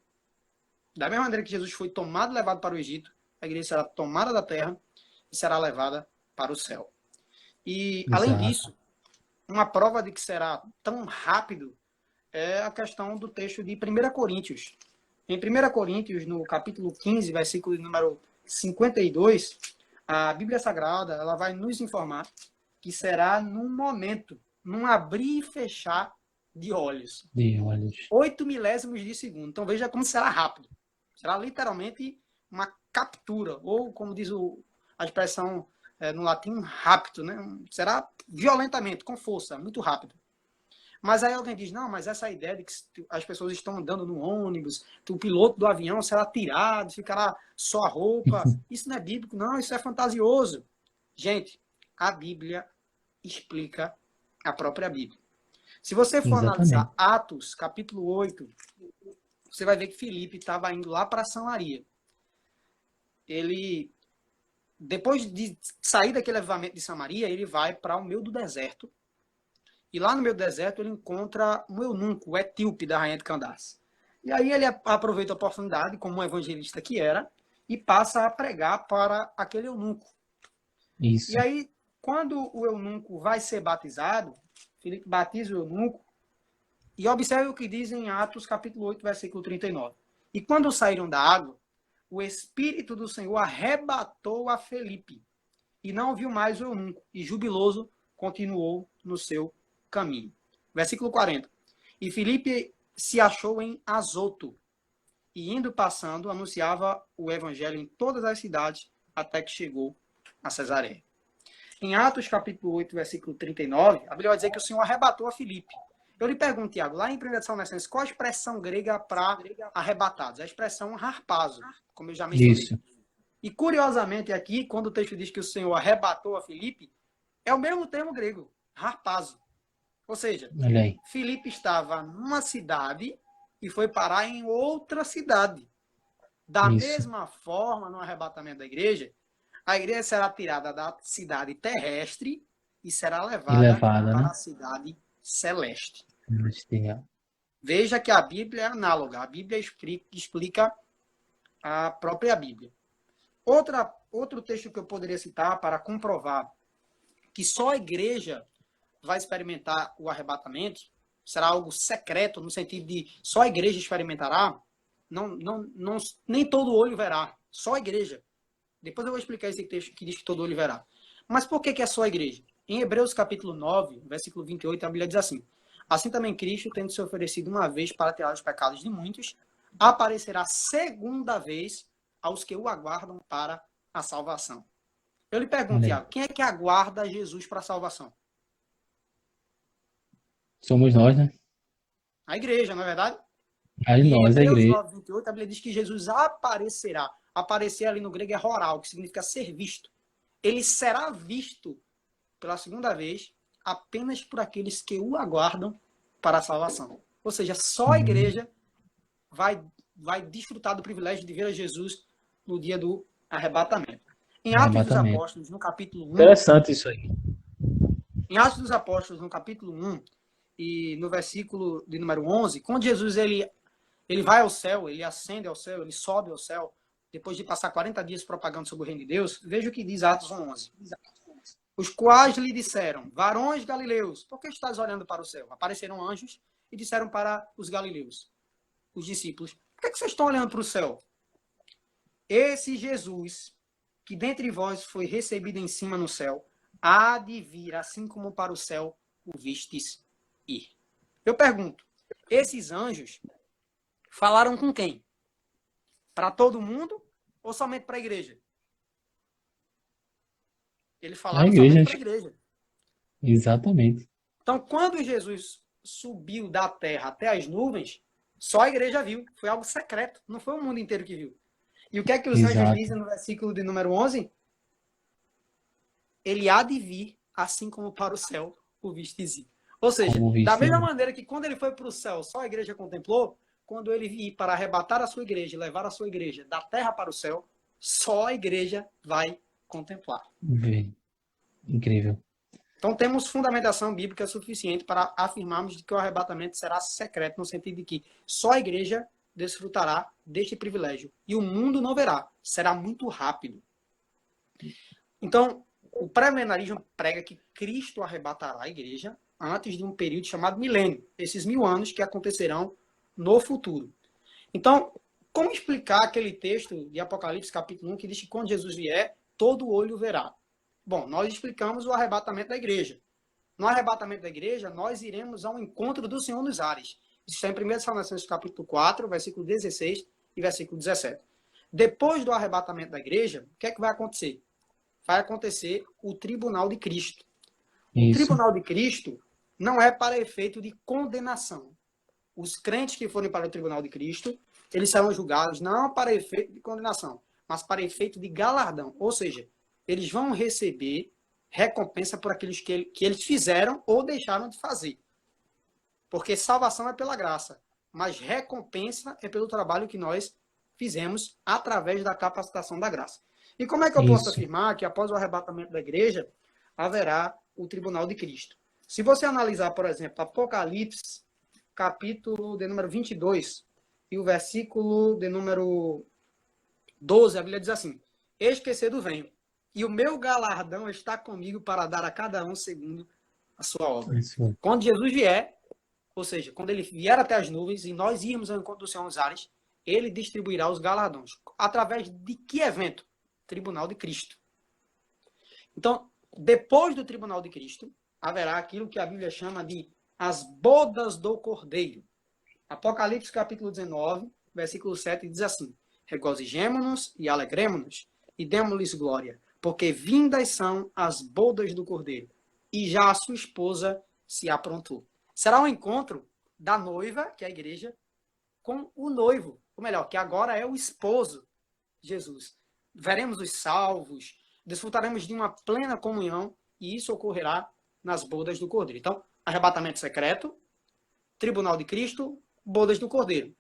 Da mesma maneira que Jesus foi tomado e levado para o Egito, a igreja será tomada da terra e será levada para o céu. E, além Exato. disso, uma prova de que será tão rápido é a questão do texto de 1 Coríntios. Em 1 Coríntios, no capítulo 15, versículo número 52, a Bíblia Sagrada ela vai nos informar que será num momento, num abrir e fechar de olhos. De olhos. 8 milésimos de segundo. Então veja como será rápido. Será literalmente uma captura, ou como diz a expressão no latim, rápido, né? Será violentamente, com força, muito rápido. Mas aí alguém diz, não, mas essa ideia de que as pessoas estão andando no ônibus, que o piloto do avião será tirado, ficará só a roupa, isso não é bíblico, não, isso é fantasioso. Gente, a Bíblia explica a própria Bíblia. Se você for Exatamente. analisar Atos, capítulo 8, você vai ver que Filipe estava indo lá para Samaria. Ele, depois de sair daquele avivamento de Samaria, ele vai para o meio do deserto. E lá no meio do deserto ele encontra um eunuco, o etíope da rainha de Candace. E aí ele aproveita a oportunidade, como um evangelista que era, e passa a pregar para aquele eunuco. E Isso. aí, quando o eunuco vai ser batizado, Filipe batiza o eunuco, e observe o que diz em Atos capítulo 8, versículo 39. E quando saíram da água, o Espírito do Senhor arrebatou a Filipe, e não viu mais o eunuco, e jubiloso continuou no seu caminho. Versículo 40. E Filipe se achou em Azoto, e indo passando, anunciava o evangelho em todas as cidades, até que chegou a Cesareia. Em Atos, capítulo 8, versículo 39, a Bíblia vai dizer que o Senhor arrebatou a Filipe. Eu lhe pergunto, Tiago, lá em 1 Tessalonicenses, qual a expressão grega para arrebatados? É a expressão harpazo, como eu já mencionei. Isso. E, curiosamente, aqui, quando o texto diz que o Senhor arrebatou a Filipe, é o mesmo termo grego, harpazo. Ou seja, Olha aí. Filipe estava numa cidade e foi parar em outra cidade. Da Isso. mesma forma, no arrebatamento da igreja, a igreja será tirada da cidade terrestre e será levada Elevada, para né? a cidade celeste. Celestial. Veja que a Bíblia é análoga. A Bíblia explica a própria Bíblia. Outro texto que eu poderia citar para comprovar que só a igreja vai experimentar o arrebatamento, será algo secreto, no sentido de só a igreja experimentará, nem todo olho verá, só a igreja. Depois eu vou explicar esse texto que diz que todo olho verá. Mas por que é só a igreja? Em Hebreus capítulo 9, versículo 28, a Bíblia diz assim: assim também Cristo, tendo se oferecido uma vez para tirar os pecados de muitos, aparecerá segunda vez aos que o aguardam para a salvação. Eu lhe pergunto, Olha aí. Tiago, quem é que aguarda Jesus para a salvação? Somos nós, né? A igreja, não é verdade? Aí E em nós, a Hebreus igreja. 9, 28, a Bíblia diz que Jesus aparecerá. Aparecer ali no grego é horal, que significa ser visto. Ele será visto pela segunda vez apenas por aqueles que o aguardam para a salvação. Ou seja, só a igreja vai desfrutar do privilégio de ver a Jesus no dia do arrebatamento. Em Atos dos Arrebatamento. Apóstolos, no capítulo 1, Interessante isso aí. em Atos dos Apóstolos, no capítulo 1 e no versículo de número 11, quando Jesus ele vai ao céu, ele ascende ao céu, ele sobe ao céu, depois de passar 40 dias propagando sobre o reino de Deus, veja o que diz Atos 11. Os quais lhe disseram, varões galileus, por que estás olhando para o céu? Apareceram anjos e disseram para os galileus, os discípulos, por que vocês estão olhando para o céu? Esse Jesus, que dentre vós foi recebido em cima no céu, há de vir, assim como para o céu o vistes ir. Eu pergunto, esses anjos falaram com quem? Para todo mundo ou somente para a igreja? Eles A falaram somente igreja. para a igreja. Exatamente. Então, quando Jesus subiu da terra até as nuvens, só a igreja viu. Foi algo secreto. Não foi o mundo inteiro que viu. E o que é que os anjos Exato. dizem no versículo de número 11? Ele há de vir, assim como para o céu o vistes ir. Ou seja, Como da viste. mesma maneira que quando ele foi para o céu, só a igreja contemplou, quando ele vir para arrebatar a sua igreja, levar a sua igreja da terra para o céu, só a igreja vai contemplar. Vê. Incrível. Então temos fundamentação bíblica suficiente para afirmarmos que o arrebatamento será secreto, no sentido de que só a igreja desfrutará deste privilégio. E o mundo não verá. Será muito rápido. Então, o pré-milenarismo prega que Cristo arrebatará a igreja antes de um período chamado milênio. Esses 1000 anos que acontecerão no futuro. Então, como explicar aquele texto de Apocalipse capítulo 1 que diz que quando Jesus vier, todo olho verá? Bom, nós explicamos o arrebatamento da igreja. No arrebatamento da igreja, nós iremos ao encontro do Senhor nos ares. Isso está em 1 Tessalonicenses capítulo 4, versículo 16 e versículo 17. Depois do arrebatamento da igreja, o que é que vai acontecer? Vai acontecer o tribunal de Cristo. O Isso. tribunal de Cristo não é para efeito de condenação. Os crentes que forem para o tribunal de Cristo, eles serão julgados não para efeito de condenação, mas para efeito de galardão. Ou seja, eles vão receber recompensa por aqueles que eles fizeram ou deixaram de fazer. Porque salvação é pela graça, mas recompensa é pelo trabalho que nós fizemos através da capacitação da graça. E como é que eu posso Isso. afirmar que após o arrebatamento da igreja haverá o tribunal de Cristo? Se você analisar, por exemplo, Apocalipse, capítulo de número 22, e o versículo de número 12, a Bíblia diz assim: eis que cedo venho, e o meu galardão está comigo para dar a cada um segundo a sua obra. Isso. Quando Jesus vier, ou seja, quando ele vier até as nuvens e nós irmos ao encontro do Senhor nos ares, ele distribuirá os galardões. Através de que evento? Tribunal de Cristo. Então, depois do tribunal de Cristo, haverá aquilo que a Bíblia chama de as bodas do Cordeiro. Apocalipse capítulo 19, versículo 7 diz assim: regozijemo-nos e alegremo-nos e demos-lhes glória, porque vindas são as bodas do Cordeiro, e já a sua esposa se aprontou. Será um encontro da noiva, que é a igreja, com o noivo, ou melhor, que agora é o esposo, Jesus. Veremos os salvos, desfrutaremos de uma plena comunhão, e isso ocorrerá nas bodas do Cordeiro. Então, arrebatamento secreto, tribunal de Cristo, bodas do Cordeiro.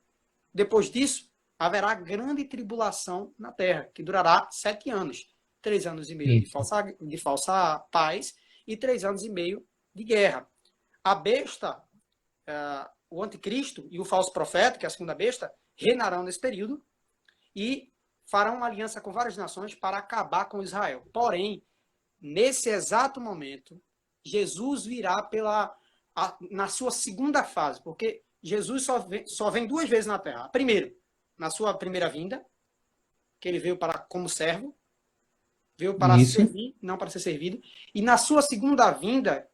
Depois disso, haverá grande tribulação na terra, que durará 7 anos. 3 anos e meio de falsa paz e 3 anos e meio de guerra. A besta, o anticristo e o falso profeta, que é a segunda besta, reinarão nesse período e farão uma aliança com várias nações para acabar com Israel. Porém, nesse exato momento, Jesus virá na sua segunda fase, porque Jesus só vem 2 vezes na Terra. Primeiro, na sua primeira vinda, que ele veio como servo, veio para servir, não para ser servido. E na sua segunda vinda,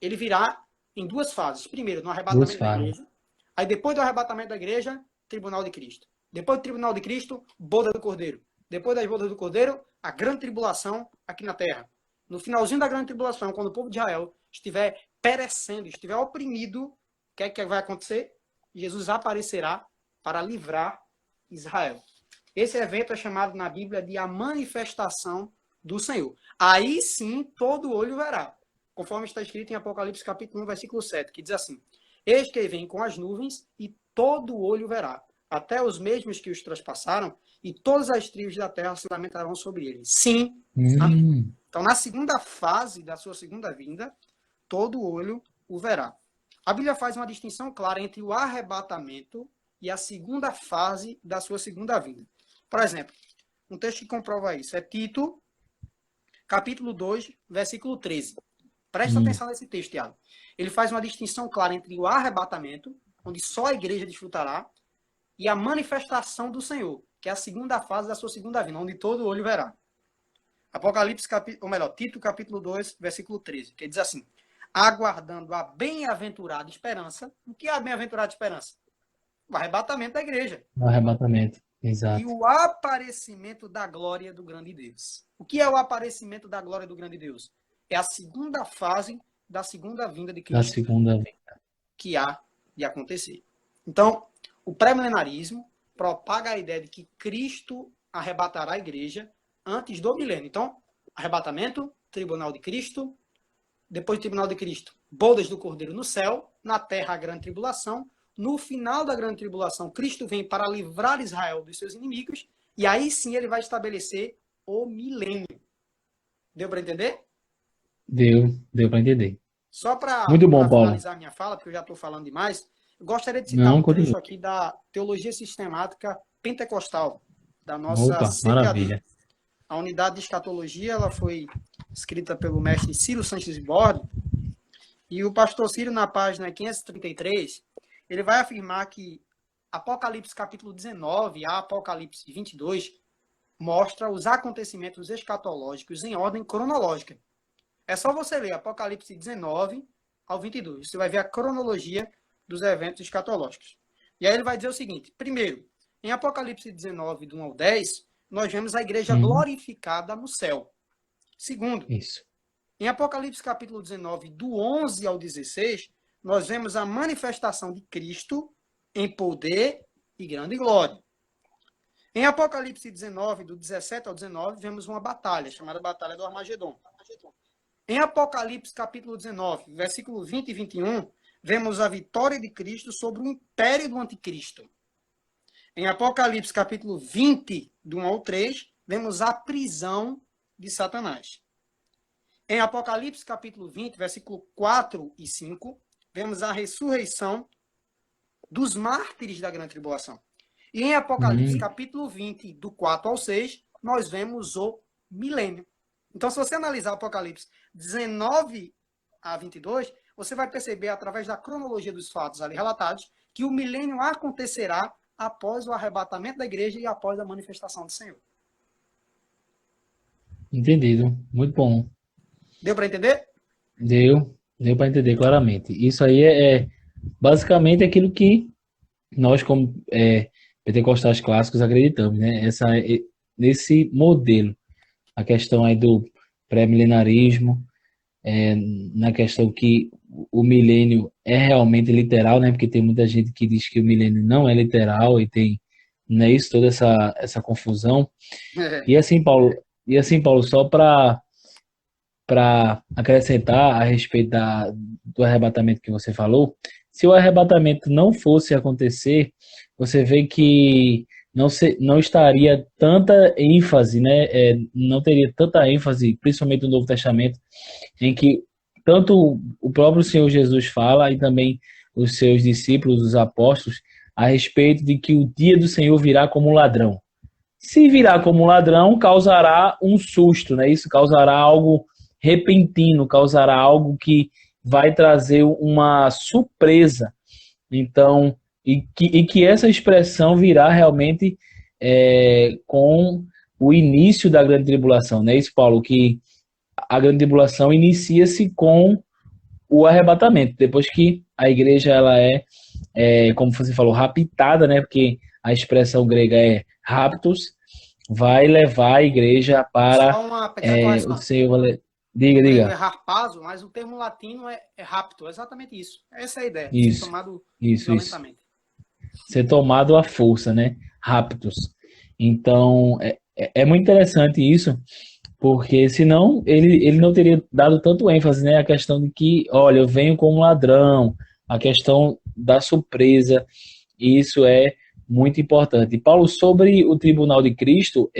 ele virá em 2 fases. Primeiro, no arrebatamento da igreja. Aí depois do arrebatamento da igreja, tribunal de Cristo. Depois do tribunal de Cristo, boda do Cordeiro. Depois das bodas do Cordeiro, a grande tribulação aqui na terra. No finalzinho da grande tribulação, quando o povo de Israel estiver perecendo, estiver oprimido, o que é que vai acontecer? Jesus aparecerá para livrar Israel. Esse evento é chamado na Bíblia de a manifestação do Senhor. Aí sim, todo olho verá. Conforme está escrito em Apocalipse capítulo 1, versículo 7, que diz assim: eis que vem com as nuvens e todo olho verá, até os mesmos que os traspassaram, e todas as tribos da terra se lamentarão sobre ele. Sim. Amém. Então, na segunda fase da sua segunda vinda, todo olho o verá. A Bíblia faz uma distinção clara entre o arrebatamento e a segunda fase da sua segunda vinda. Por exemplo, um texto que comprova isso é Tito, capítulo 2, versículo 13. Presta atenção nesse texto, Tiago. Ele faz uma distinção clara entre o arrebatamento, onde só a igreja desfrutará, e a manifestação do Senhor, que é a segunda fase da sua segunda vinda, onde todo olho verá. Apocalipse, Tito, capítulo 2, versículo 13, que diz assim: aguardando a bem-aventurada esperança. O que é a bem-aventurada esperança? O arrebatamento da igreja. O arrebatamento, exato. E o aparecimento da glória do grande Deus. O que é o aparecimento da glória do grande Deus? É a segunda fase da segunda vinda de Cristo. Da segunda vinda. Que há de acontecer. Então, o pré-milenarismo propaga a ideia de que Cristo arrebatará a igreja antes do milênio. Então, arrebatamento, tribunal de Cristo, depois do tribunal de Cristo, bodas do Cordeiro no céu, na terra a grande tribulação. No final da grande tribulação, Cristo vem para livrar Israel dos seus inimigos, e aí sim ele vai estabelecer o milênio. Deu para entender? Deu para entender. Só para finalizar minha fala, porque eu já estou falando demais, eu gostaria de citar um trecho aqui da Teologia Sistemática Pentecostal, da nossa CTAD. Maravilha. A unidade de escatologia ela foi escrita pelo mestre Ciro Sanches Bordo, e o pastor Ciro, na página 533, ele vai afirmar que Apocalipse capítulo 19 a Apocalipse 22 mostra os acontecimentos escatológicos em ordem cronológica. É só você ler Apocalipse 19 ao 22. Você vai ver a cronologia dos eventos escatológicos. E aí ele vai dizer o seguinte: primeiro, em Apocalipse 19, do 1 ao 10, nós vemos a igreja glorificada no céu. Segundo, em Apocalipse capítulo 19, do 11 ao 16, nós vemos a manifestação de Cristo em poder e grande glória. Em Apocalipse 19, do 17 ao 19, vemos uma batalha, chamada Batalha do Armagedon. Em Apocalipse capítulo 19, versículo 20 e 21, vemos a vitória de Cristo sobre o império do anticristo. Em Apocalipse capítulo 20, do 1 ao 3, vemos a prisão de Satanás. Em Apocalipse capítulo 20, versículo 4 e 5, vemos a ressurreição dos mártires da grande tribulação. E em Apocalipse capítulo 20, do 4 ao 6, nós vemos o milênio. Então, se você analisar Apocalipse 19 a 22, você vai perceber, através da cronologia dos fatos ali relatados, que o milênio acontecerá após o arrebatamento da igreja e após a manifestação do Senhor. Entendido. Muito bom. Deu para entender? Deu para entender claramente. Isso aí é basicamente aquilo que nós, como pentecostais clássicos, acreditamos, né? Nesse modelo, a questão aí do pré-milenarismo, na questão que o milênio é realmente literal, né? Porque tem muita gente que diz que o milênio não é literal e tem, não é isso, toda essa confusão. E assim, Paulo, só para acrescentar a respeito do arrebatamento que você falou, se o arrebatamento não fosse acontecer, você vê que não estaria tanta ênfase, né? Não teria tanta ênfase, principalmente no Novo Testamento, em que tanto o próprio Senhor Jesus fala e também os seus discípulos, os apóstolos, a respeito de que o dia do Senhor virá como um ladrão. Se virar como um ladrão, causará um susto, né? Isso causará algo repentino, causará algo que vai trazer uma surpresa. Então, e que essa expressão virá realmente com o início da grande tribulação, né? Isso, Paulo, que a grande tribulação inicia-se com o arrebatamento, depois que a igreja ela como você falou, raptada, né? Porque a expressão grega é raptus, vai levar a igreja para Só uma pequena o correção. Senhor. No Diga, grego é diga. harpazo, mas o termo latino é rapto. É exatamente isso. Essa é a ideia. Ser Isso, tomado isso. violentamente. Ser tomado à força, né? Raptus. Então, é muito interessante isso, porque senão ele não teria dado tanto ênfase, né? A questão de que, olha, eu venho como ladrão, a questão da surpresa, isso é muito importante. E, Paulo, sobre o tribunal de Cristo,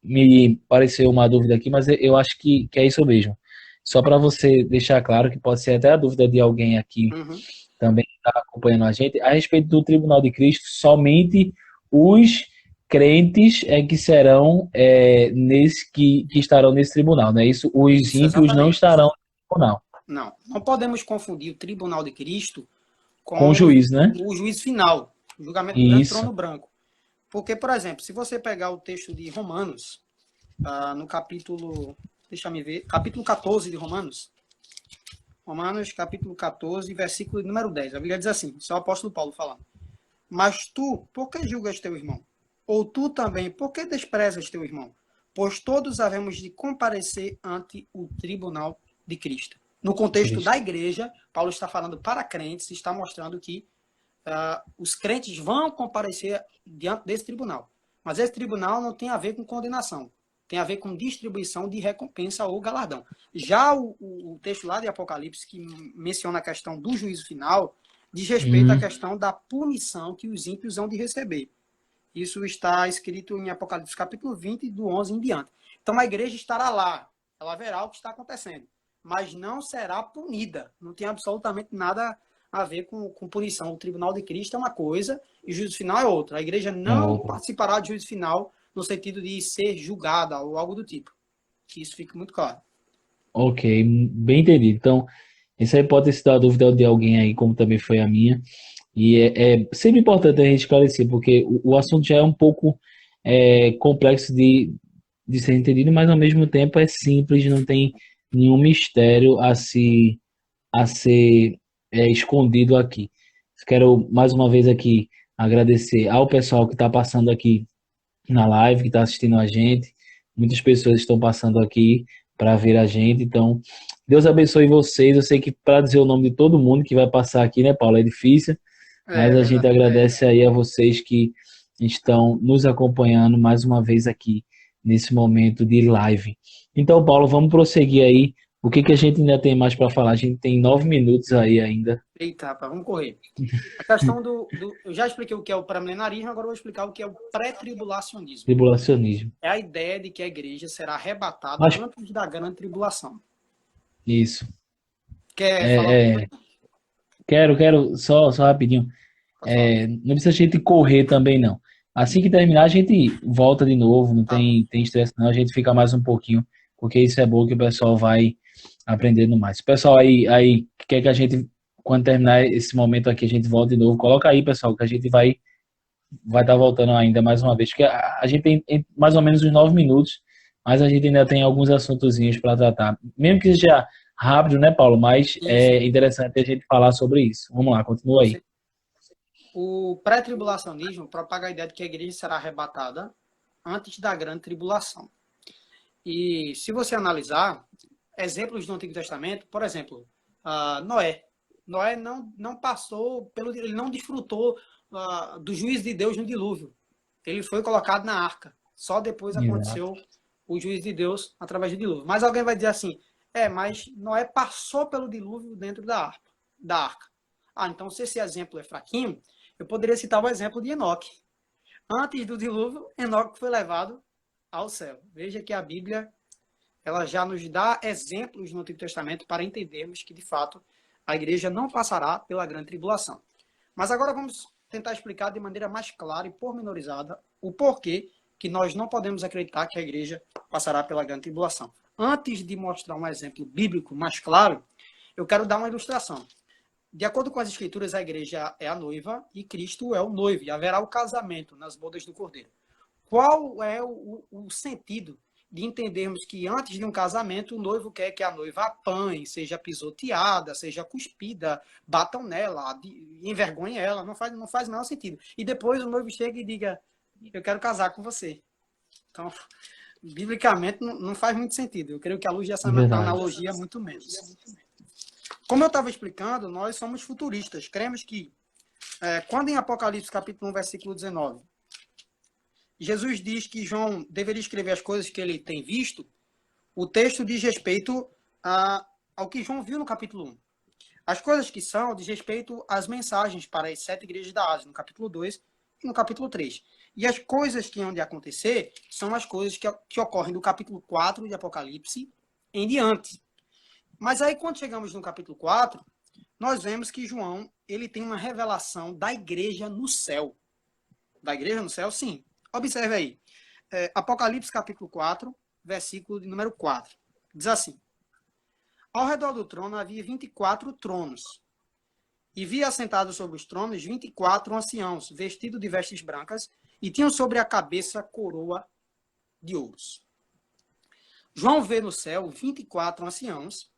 me pareceu uma dúvida aqui, mas eu acho que é isso mesmo. Só para você deixar claro que pode ser até a dúvida de alguém aqui Uhum. também que está acompanhando a gente, a respeito do tribunal de Cristo, somente os crentes que serão que estarão nesse tribunal, não é isso? Os Isso, ímpios não exatamente. estarão no tribunal. Não. Não podemos confundir o tribunal de Cristo Com o com juiz, né? o juízo final, o julgamento do grande Isso. trono branco. Porque, por exemplo, se você pegar o texto de Romanos, no capítulo, deixa me ver, capítulo 14 de Romanos, capítulo 14, versículo número 10. A Bíblia diz assim, isso é o apóstolo Paulo falando. Mas tu, por que julgas teu irmão? Ou tu também, por que desprezas teu irmão? Pois todos havemos de comparecer ante o tribunal de Cristo. No contexto da Cristo. igreja, Paulo está falando para crentes, está mostrando que os crentes vão comparecer diante desse tribunal. Mas esse tribunal não tem a ver com condenação, tem a ver com distribuição de recompensa ou galardão. Já o texto lá de Apocalipse, que menciona a questão do juízo final, diz respeito à Hum, questão da punição que os ímpios hão de receber. Isso está escrito em Apocalipse capítulo 20, do 11 em diante. Então a igreja estará lá, ela verá o que está acontecendo, mas não será punida. Não tem absolutamente nada a ver com punição. O tribunal de Cristo é uma coisa e o juízo final é outra. A igreja é não outro. participará do juízo final no sentido de ser julgada ou algo do tipo. Que isso fique muito claro. Ok, bem entendido. Então, essa aí pode ter sido a dúvida de alguém aí, como também foi a minha. E é sempre importante a gente esclarecer, porque o assunto já é um pouco complexo de ser entendido, mas ao mesmo tempo é simples, não tem nenhum mistério a ser escondido aqui. Quero mais uma vez aqui agradecer ao pessoal que está passando aqui na live, que está assistindo a gente. Muitas pessoas estão passando aqui para ver a gente, então Deus abençoe vocês. Eu sei que para dizer o nome de todo mundo que vai passar aqui, né, Paulo, é difícil, mas É a gente verdade. agradece aí a vocês que estão nos acompanhando mais uma vez aqui nesse momento de live. Então, Paulo, vamos prosseguir aí. O que que a gente ainda tem mais para falar? A gente tem 9 minutos aí ainda. Eita, rapaz, vamos correr. A questão eu já expliquei o que é o pré-milenarismo, agora eu vou explicar o que é o pré-tribulacionismo. Tribulacionismo. É a ideia de que a igreja será arrebatada Mas antes da grande tribulação. isso. Quer falar alguma É, coisa? é, quero só rapidinho. Pode falar. Não precisa a gente correr também, não. Assim que terminar, a gente volta de novo, não Tá bom. tem estresse, não. A gente fica mais um pouquinho, porque isso é bom que o pessoal vai aprendendo mais. Pessoal aí quer que a gente, quando terminar esse momento aqui, a gente volte de novo. Coloca aí, pessoal, que a gente vai estar voltando ainda mais uma vez, porque a gente tem mais ou menos uns 9 minutos, mas a gente ainda tem alguns assuntozinhos para tratar. Mesmo que seja rápido, né, Paulo? Mas Sim, é sim. interessante a gente falar sobre isso. Vamos lá, continua aí. O pré-tribulacionismo propaga a ideia de que a igreja será arrebatada antes da grande tribulação. E se você analisar exemplos do Antigo Testamento, por exemplo, Noé. Noé não passou ele não desfrutou do juízo de Deus no dilúvio. Ele foi colocado na arca. Só depois Exato. aconteceu o juízo de Deus através do dilúvio. Mas alguém vai dizer assim: mas Noé passou pelo dilúvio dentro da arca. Então se esse exemplo é fraquinho, eu poderia citar o exemplo de Enoque. Antes do dilúvio, Enoque foi levado ao céu. Veja que a Bíblia ela já nos dá exemplos no Antigo Testamento para entendermos que, de fato, a igreja não passará pela grande tribulação. Mas agora vamos tentar explicar de maneira mais clara e pormenorizada o porquê que nós não podemos acreditar que a igreja passará pela grande tribulação. Antes de mostrar um exemplo bíblico mais claro, eu quero dar uma ilustração. De acordo com as escrituras, a igreja é a noiva e Cristo é o noivo, e haverá o casamento nas bodas do Cordeiro. Qual é o sentido de entendermos que antes de um casamento o noivo quer que a noiva apanhe, seja pisoteada, seja cuspida, batam nela, envergonhem ela, não faz o menor sentido. E depois o noivo chega e diga, eu quero casar com você. Então, biblicamente não faz muito sentido. Eu creio que à luz dessa Verdade. analogia, muito menos. Como eu estava explicando, nós somos futuristas. Cremos que, quando em Apocalipse capítulo 1, versículo 19, Jesus diz que João deveria escrever as coisas que ele tem visto, o texto diz respeito ao que João viu no capítulo 1. As coisas que são diz respeito às mensagens para as 7 igrejas da Ásia, no capítulo 2 e no capítulo 3. E as coisas que hão de acontecer são as coisas que ocorrem do capítulo 4 de Apocalipse em diante. Mas aí, quando chegamos no capítulo 4, nós vemos que João ele tem uma revelação da igreja no céu. Da igreja no céu, sim. Observe aí. Apocalipse capítulo 4, versículo de número 4. Diz assim: Ao redor do trono havia 24 tronos. E vi assentados sobre os tronos 24 anciãos, vestidos de vestes brancas, e tinham sobre a cabeça coroa de ouros. João vê no céu 24 anciãos,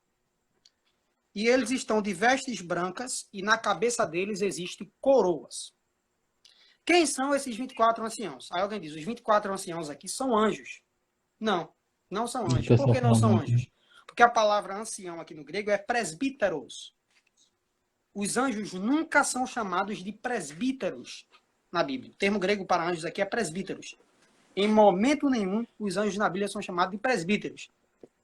e eles estão de vestes brancas, e na cabeça deles existem coroas. Quem são esses 24 anciãos? Aí alguém diz, os 24 anciãos aqui são anjos. Não, não são O anjos. Por pessoal que não fala são muito, né? anjos? Porque a palavra ancião aqui no grego é presbíteros. Os anjos nunca são chamados de presbíteros na Bíblia. O termo grego para anjos aqui é presbíteros. Em momento nenhum, os anjos na Bíblia são chamados de presbíteros.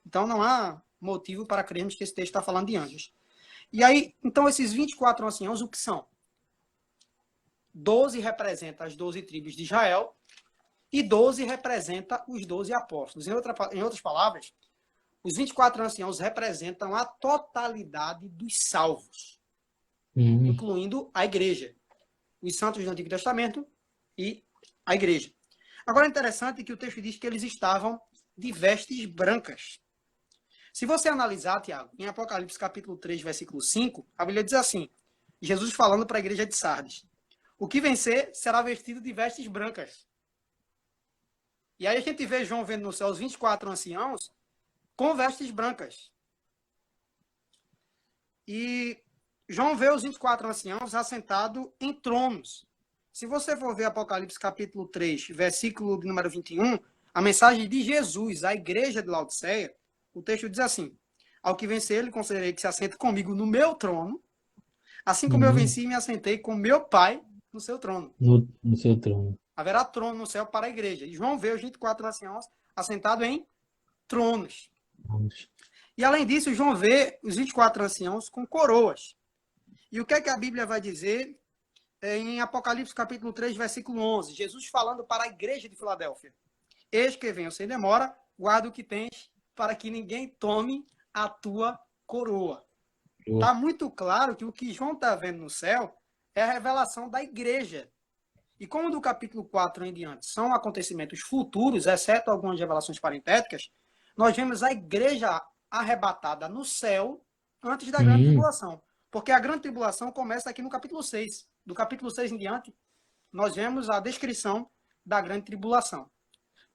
Então não há motivo para crermos que esse texto está falando de anjos. E aí, então esses 24 anciãos, o que são? 12 representa as 12 tribos de Israel e 12 representa os 12 apóstolos. Em outras palavras, os 24 anciãos representam a totalidade dos salvos, Hum, incluindo a igreja, os santos do Antigo Testamento e a igreja. Agora é interessante que o texto diz que eles estavam de vestes brancas. Se você analisar, Tiago, em Apocalipse capítulo 3, versículo 5, a Bíblia diz assim, Jesus falando para a igreja de Sardes, o que vencer será vestido de vestes brancas. E aí a gente vê João vendo no céu os 24 anciãos com vestes brancas. E João vê os 24 anciãos assentados em tronos. Se você for ver Apocalipse capítulo 3, versículo de número 21, a mensagem de Jesus à igreja de Laodiceia, o texto diz assim, ao que vencer, ele concederei que se assente comigo no meu trono, assim como eu hum, venci e me assentei com meu Pai no seu trono. no seu trono. Haverá trono no céu para a igreja. E João vê os 24 anciãos assentados em tronos. Vamos. E além disso, João vê os 24 anciãos com coroas. E o que é que a Bíblia vai dizer em Apocalipse capítulo 3, versículo 11? Jesus falando para a igreja de Filadélfia. Eis que venho sem demora, guarda o que tens, para que ninguém tome a tua coroa. Está muito claro que o que João está vendo no céu é a revelação da igreja. E como do capítulo 4 em diante são acontecimentos futuros, exceto algumas revelações parentéticas, nós vemos a igreja arrebatada no céu antes da grande Hum, tribulação. Porque a grande tribulação começa aqui no capítulo 6. Do capítulo 6 em diante, nós vemos a descrição da grande tribulação.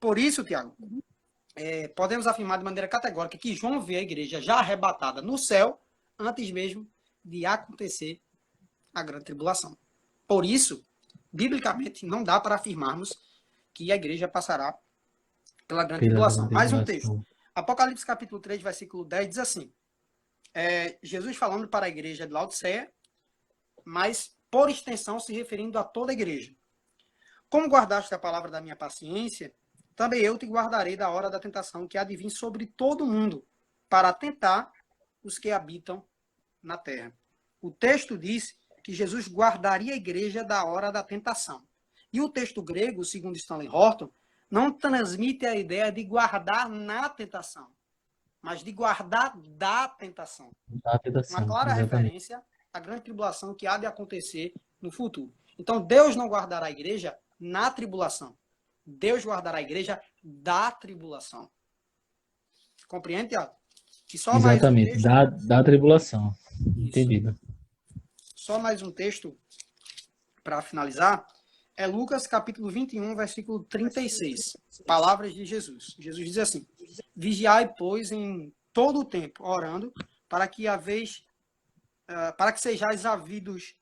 Por isso, Tiago, podemos afirmar de maneira categórica que João vê a igreja já arrebatada no céu antes mesmo de acontecer a grande tribulação. Por isso, biblicamente, não dá para afirmarmos que a igreja passará pela grande Pela tribulação. grande Mais um texto. tribulação. Apocalipse capítulo 3, versículo 10 diz assim, Jesus falando para a igreja de Laodiceia, mas por extensão se referindo a toda a igreja. Como guardaste a palavra da minha paciência, também eu te guardarei da hora da tentação que há de vir sobre todo o mundo, para tentar os que habitam na terra. O texto diz que Jesus guardaria a igreja da hora da tentação. E o texto grego, segundo Stanley Horton, não transmite a ideia de guardar na tentação, mas de guardar da tentação. Da tentação, Uma clara exatamente. referência à grande tribulação que há de acontecer no futuro. Então, Deus não guardará a igreja na tribulação. Deus guardará a igreja da tribulação. Compreende, Tiago? E só mais um Exatamente, texto. da tribulação. Isso. Entendido. Só mais um texto para finalizar. É Lucas capítulo 21, versículo 36. Palavras de Jesus. Jesus diz assim: Vigiai, pois, em todo o tempo, orando, para que sejais havidos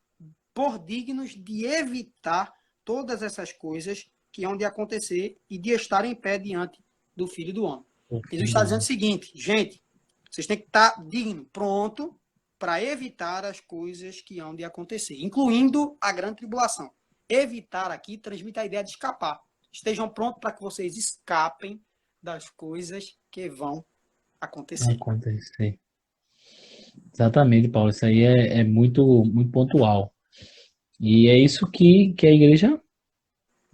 por dignos de evitar todas essas coisas que hão de acontecer e de estar em pé diante do Filho do Homem. Jesus está dizendo o seguinte, gente, vocês têm que estar digno, pronto, para evitar as coisas que hão de acontecer, incluindo a grande tribulação. Evitar aqui transmite a ideia de escapar. Estejam prontos para que vocês escapem das coisas que vão acontecer. Exatamente, Paulo. Isso aí é muito, muito pontual. E é isso que a igreja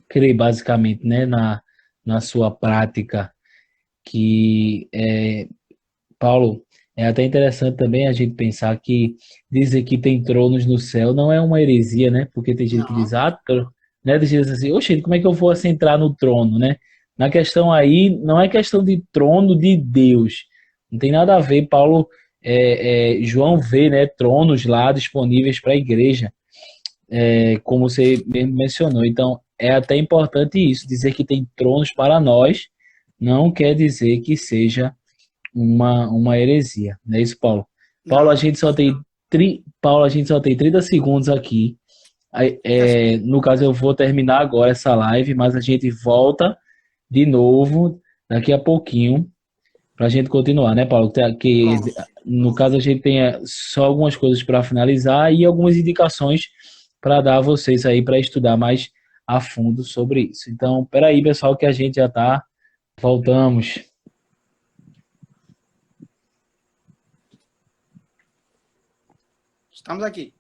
crê, basicamente, né, na sua prática. Paulo, é até interessante também a gente pensar que dizer que tem tronos no céu não é uma heresia, né? Porque tem gente que diz, Não, né? Tem gente assim, oxe, como é que eu vou assentar no trono, né? Na questão aí, não é questão de trono de Deus. Não tem nada a ver, Paulo, João vê, né, tronos lá disponíveis para a igreja, como você mesmo mencionou. Então, é até importante isso, dizer que tem tronos para nós, não quer dizer que seja uma heresia, não é isso, Paulo? Paulo, a não. gente só tem, Paulo, a gente só tem 30 segundos aqui. No caso, eu vou terminar agora essa live, mas a gente volta de novo daqui a pouquinho para a gente continuar, né, Paulo? Pronto. No caso, a gente tem só algumas coisas para finalizar e algumas indicações para dar a vocês aí para estudar mais a fundo sobre isso. Então, peraí, pessoal, que a gente já está. Voltamos. Estamos aqui.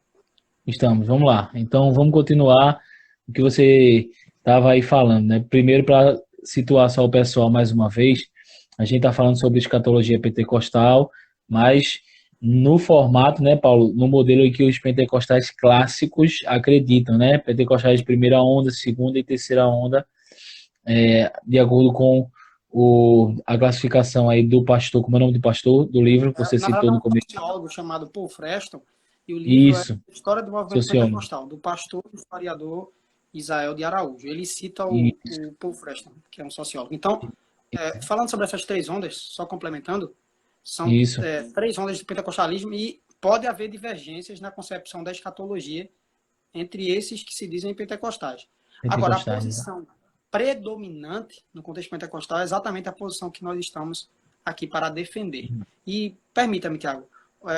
Estamos, vamos lá. Então, vamos continuar o que você estava aí falando, né? Primeiro, para situar só o pessoal mais uma vez, a gente está falando sobre escatologia pentecostal, mas no formato, né, Paulo, no modelo em que os pentecostais clássicos acreditam, né? Pentecostais de primeira onda, segunda e terceira onda, de acordo com a classificação aí do pastor, como é o nome do pastor do livro que você Na citou verdade, é no um começo? sociólogo chamado Paul Freston, e o livro é Isso, História do Movimento sociólogo. Pentecostal, do pastor e historiador Israel de Araújo. Ele cita o Isso, Paul Freston, que é um sociólogo. Então, falando sobre essas três ondas, só complementando, são isso. três ondas de pentecostalismo e pode haver divergências na concepção da escatologia entre esses que se dizem pentecostais. Agora, a Pentecostais, exato. posição predominante no contexto pentecostal é exatamente a posição que nós estamos aqui para defender. E permita-me, Tiago,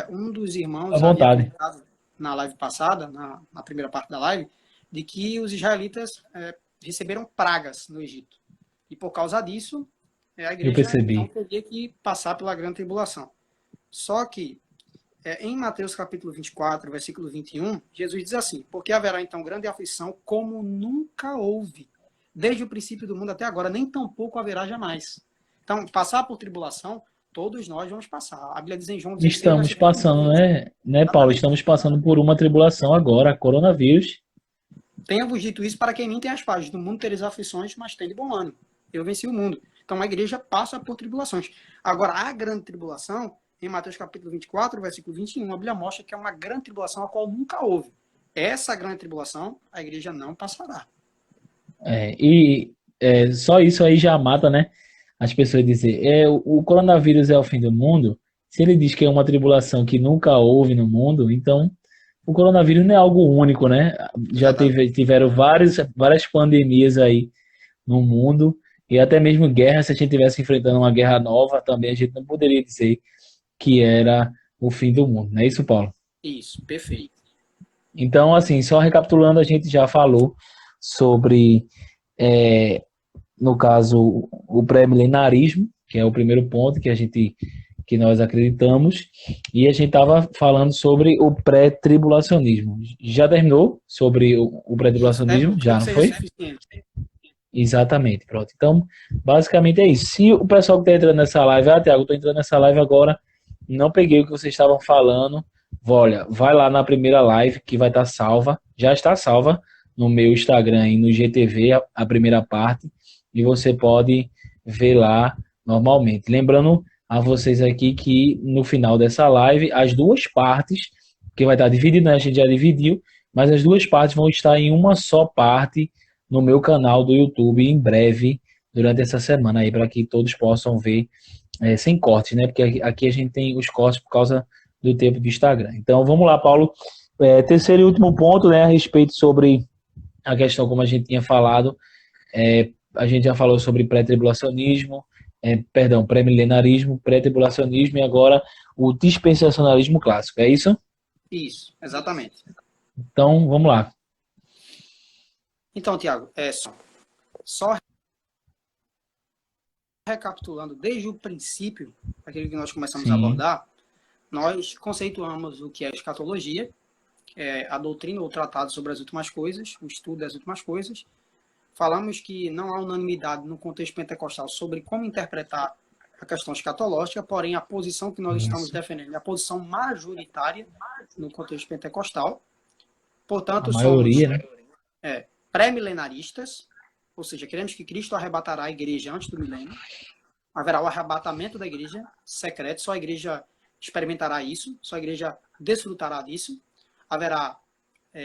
um dos irmãos À havia vontade. comentado na live passada, na primeira parte da live, de que os israelitas receberam pragas no Egito. E por causa disso, a Eu igreja então percebi. teria que passar pela grande tribulação. Só que em Mateus capítulo 24, versículo 21, Jesus diz assim: porque haverá então grande aflição como nunca houve, desde o princípio do mundo até agora, nem tampouco haverá jamais. Então, passar por tribulação, todos nós vamos passar. A Bíblia diz em João 16, Estamos versículo passando, 28. né, Paulo? Exatamente. Estamos passando por uma tribulação agora, coronavírus. Tenha-vos dito isso para quem nem tem as páginas. No mundo tereis aflições, mas tem de bom ânimo. Eu venci o mundo. Então, a igreja passa por tribulações. Agora, a grande tribulação, em Mateus capítulo 24, versículo 21, a Bíblia mostra que é uma grande tribulação a qual nunca houve. Essa grande tribulação, a igreja não passará. Só isso aí já mata, né? as pessoas dizem, o coronavírus é o fim do mundo, se ele diz que é uma tribulação que nunca houve no mundo, então o coronavírus não é algo único, né? Já Exatamente. tiveram várias pandemias aí no mundo, e até mesmo guerra, se a gente estivesse enfrentando uma guerra nova, também a gente não poderia dizer que era o fim do mundo, não é isso, Paulo? Isso, perfeito. Então, assim, só recapitulando, a gente já falou sobre, é, no caso, o pré-milenarismo, que é o primeiro ponto que nós acreditamos, e a gente estava falando sobre o pré-tribulacionismo. Já terminou sobre o Isso, terminou. pré-tribulacionismo? Creio Já, que não seja foi? suficiente. Exatamente, pronto. Então, basicamente é isso. Se o pessoal que está entrando nessa live, Tiago, estou entrando nessa live agora, não peguei o que vocês estavam falando, olha, vai lá na primeira live que vai estar salva, já está salva no meu Instagram e no GTV, a primeira parte, e você pode ver lá normalmente. Lembrando a vocês aqui que no final dessa live, as duas partes, que vai estar dividido, né? A gente já dividiu, mas as duas partes vão estar em uma só parte no meu canal do YouTube em breve, durante essa semana aí, para que todos possam ver sem cortes, né? Porque aqui a gente tem os cortes por causa do tempo do Instagram. Então vamos lá, Paulo. Terceiro e último ponto, né, a respeito sobre a questão, como a gente tinha falado, a gente já falou sobre pré-tribulacionismo, perdão, pré-milenarismo, pré-tribulacionismo e agora o dispensacionalismo clássico, é isso? Isso, exatamente. Então vamos lá. Então, Tiago, só recapitulando desde o princípio, aquilo que nós começamos a Sim. abordar, nós conceituamos o que é escatologia, a doutrina ou tratado sobre as últimas coisas, o estudo das últimas coisas. Falamos que não há unanimidade no contexto pentecostal sobre como interpretar a questão escatológica, porém a posição que nós estamos Isso. defendendo é a posição majoritária no contexto pentecostal. A Portanto, somos maioria, né? pré-milenaristas, ou seja, queremos que Cristo arrebatará a igreja antes do milênio. Haverá o arrebatamento da igreja secreto, só a igreja experimentará isso, só a igreja desfrutará disso. Haverá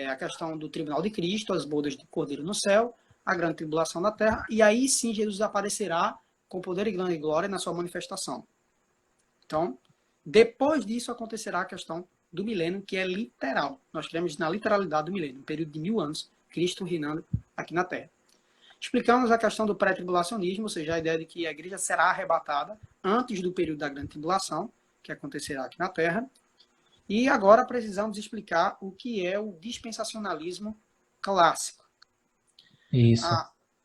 a questão do tribunal de Cristo, as bodas do Cordeiro no céu, a grande tribulação da terra, e aí sim Jesus aparecerá com poder e grande glória na sua manifestação. Então, depois disso acontecerá a questão do milênio, que é literal. Nós cremos na literalidade do milênio, um período de 1000 anos, Cristo reinando aqui na terra. Explicamos a questão do pré-tribulacionismo, ou seja, a ideia de que a igreja será arrebatada antes do período da grande tribulação, que acontecerá aqui na terra. E agora precisamos explicar o que é o dispensacionalismo clássico. Isso.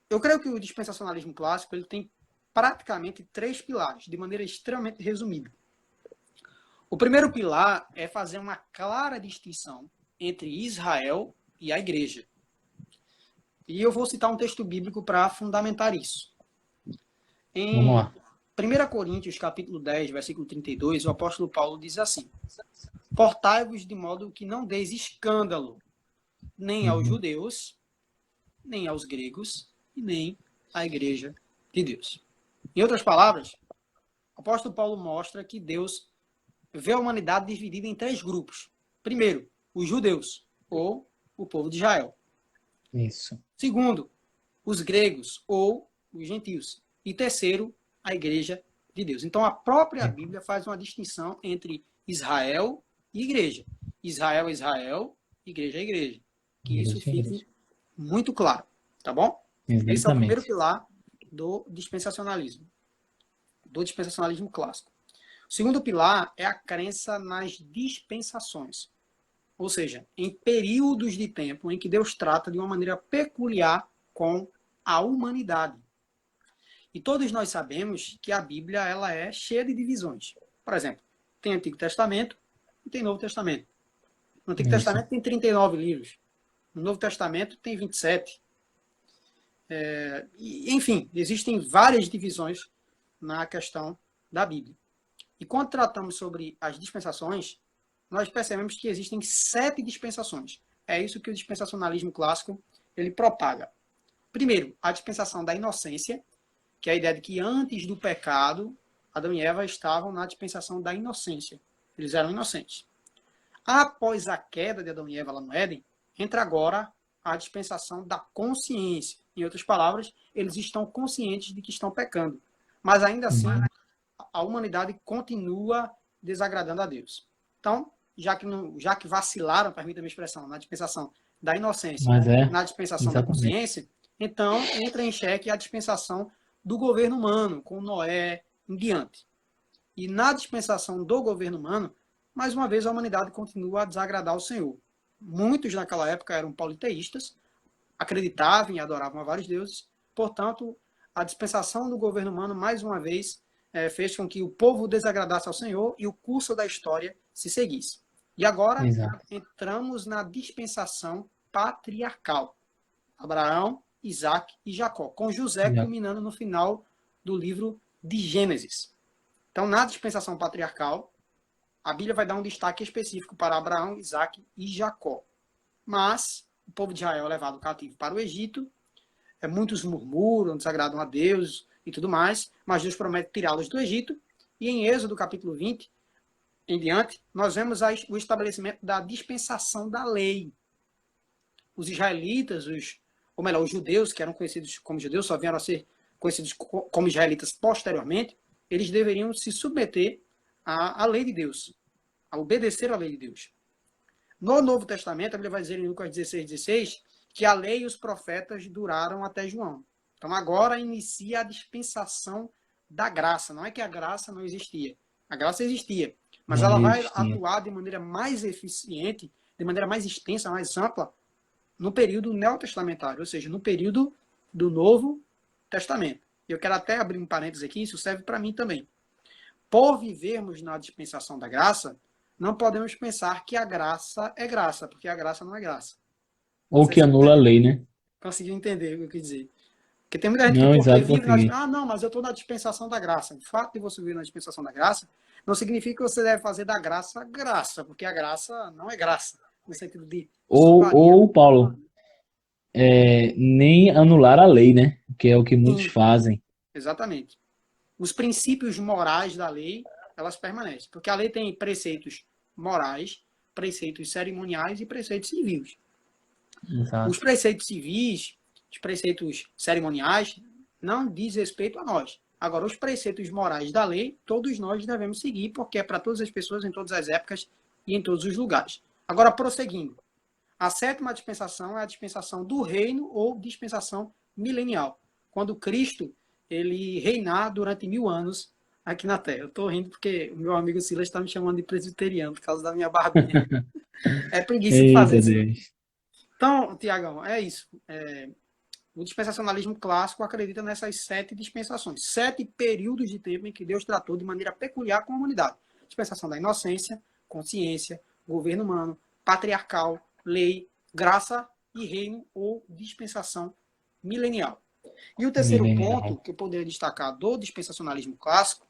Eu creio que o dispensacionalismo clássico ele tem praticamente 3 pilares, de maneira extremamente resumida. O primeiro pilar é fazer uma clara distinção entre Israel e a igreja. E eu vou citar um texto bíblico para fundamentar isso. Vamos Em lá. 1 Coríntios, capítulo 10, versículo 32, o apóstolo Paulo diz assim: portai-vos de modo que não deis escândalo, nem aos Uhum. judeus, nem aos gregos, e nem à igreja de Deus. Em outras palavras, o apóstolo Paulo mostra que Deus vê a humanidade dividida em 3 grupos. Primeiro, os judeus, ou o povo de Israel. Isso. Segundo, os gregos, ou os gentios. E terceiro, a igreja de Deus. Então, a própria É. Bíblia faz uma distinção entre Israel e igreja. Israel é Israel, igreja é igreja. Que isso Igreja, igreja. fique muito claro, tá bom? Esse é o primeiro Exatamente. pilar do dispensacionalismo clássico. O segundo pilar é a crença nas dispensações, ou seja, em períodos de tempo em que Deus trata de uma maneira peculiar com a humanidade. E todos nós sabemos que a Bíblia ela é cheia de divisões. Por exemplo, tem Antigo Testamento e tem Novo Testamento. No Antigo Isso. Testamento tem 39 livros. No Novo Testamento tem 27. Enfim, existem várias divisões na questão da Bíblia. E quando tratamos sobre as dispensações, nós percebemos que existem 7 dispensações. É isso que o dispensacionalismo clássico ele propaga. Primeiro, a dispensação da inocência, que é a ideia de que antes do pecado, Adão e Eva estavam na dispensação da inocência. Eles eram inocentes. Após a queda de Adão e Eva lá no Éden, entra agora a dispensação da consciência. Em outras palavras, eles estão conscientes de que estão pecando. Mas ainda assim, a humanidade continua desagradando a Deus. Então, já que vacilaram, permita-me a expressão, na dispensação da inocência, Mas é, na dispensação da exatamente. consciência, então entra em xeque a dispensação do governo humano, com Noé em diante. E na dispensação do governo humano, mais uma vez a humanidade continua a desagradar o Senhor. Muitos naquela época eram politeístas, acreditavam e adoravam a vários deuses, portanto, a dispensação do governo humano, mais uma vez, fez com que o povo desagradasse ao Senhor e o curso da história se seguisse. E agora Exato. entramos na dispensação patriarcal. Abraão, Isaac e Jacó, com José Já. culminando no final do livro de Gênesis. Então, na dispensação patriarcal, a Bíblia vai dar um destaque específico para Abraão, Isaac e Jacó. Mas o povo de Israel é levado cativo para o Egito, muitos murmuram, desagradam a Deus e tudo mais, mas Deus promete tirá-los do Egito. E em Êxodo, capítulo 20, em diante, nós vemos o estabelecimento da dispensação da lei. Os israelitas, ou melhor, os judeus, que eram conhecidos como judeus, só vieram a ser conhecidos como israelitas posteriormente, eles deveriam se submeter à lei de Deus, a obedecer à lei de Deus. No Novo Testamento, a Bíblia vai dizer em Lucas 16, que a lei e os profetas duraram até João. Então agora inicia a dispensação da graça. Não é que a graça não existia. A graça existia. Mas Não ela vai existia. atuar de maneira mais eficiente, de maneira mais extensa, mais ampla, no período neotestamentário, ou seja, no período do Novo Testamento. Eu quero até abrir um parênteses aqui, isso serve para mim também. Por vivermos na dispensação da graça, não podemos pensar que a graça é graça, porque a graça não é graça. Não Ou sei que se anula a você lei, né? conseguiu entender o que eu quis dizer. Porque tem muita gente que, Não, porque exato, vive na consegui. dispensação, não, mas eu estou na dispensação da graça. O fato de você viver na dispensação da graça não significa que você deve fazer da graça graça, porque a graça não é graça, no sentido de isso varia. Paulo, nem anular a lei, né? Que é o que muitos Sim, fazem. exatamente. Os princípios morais da lei, elas permanecem, porque a lei tem preceitos morais, preceitos cerimoniais e preceitos civis. Os Exato. preceitos civis, os preceitos cerimoniais, não diz respeito a nós. Agora, os preceitos morais da lei, todos nós devemos seguir, porque é para todas as pessoas, em todas as épocas e em todos os lugares. Agora, prosseguindo. A sétima dispensação é a dispensação do reino ou dispensação milenial. Quando Cristo ele reinar durante 1000 anos aqui na Terra. Eu estou rindo porque o meu amigo Silas está me chamando de presbiteriano por causa da minha barbinha. É preguiça de fazer Eita isso. Deus. Então, Tiagão, é isso. O dispensacionalismo clássico acredita nessas 7 dispensações, 7 períodos de tempo em que Deus tratou de maneira peculiar com a humanidade. Dispensação da inocência, consciência, governo humano, patriarcal, lei, graça e reino ou dispensação milenial. E o terceiro ponto Milenial. que eu poderia destacar do dispensacionalismo clássico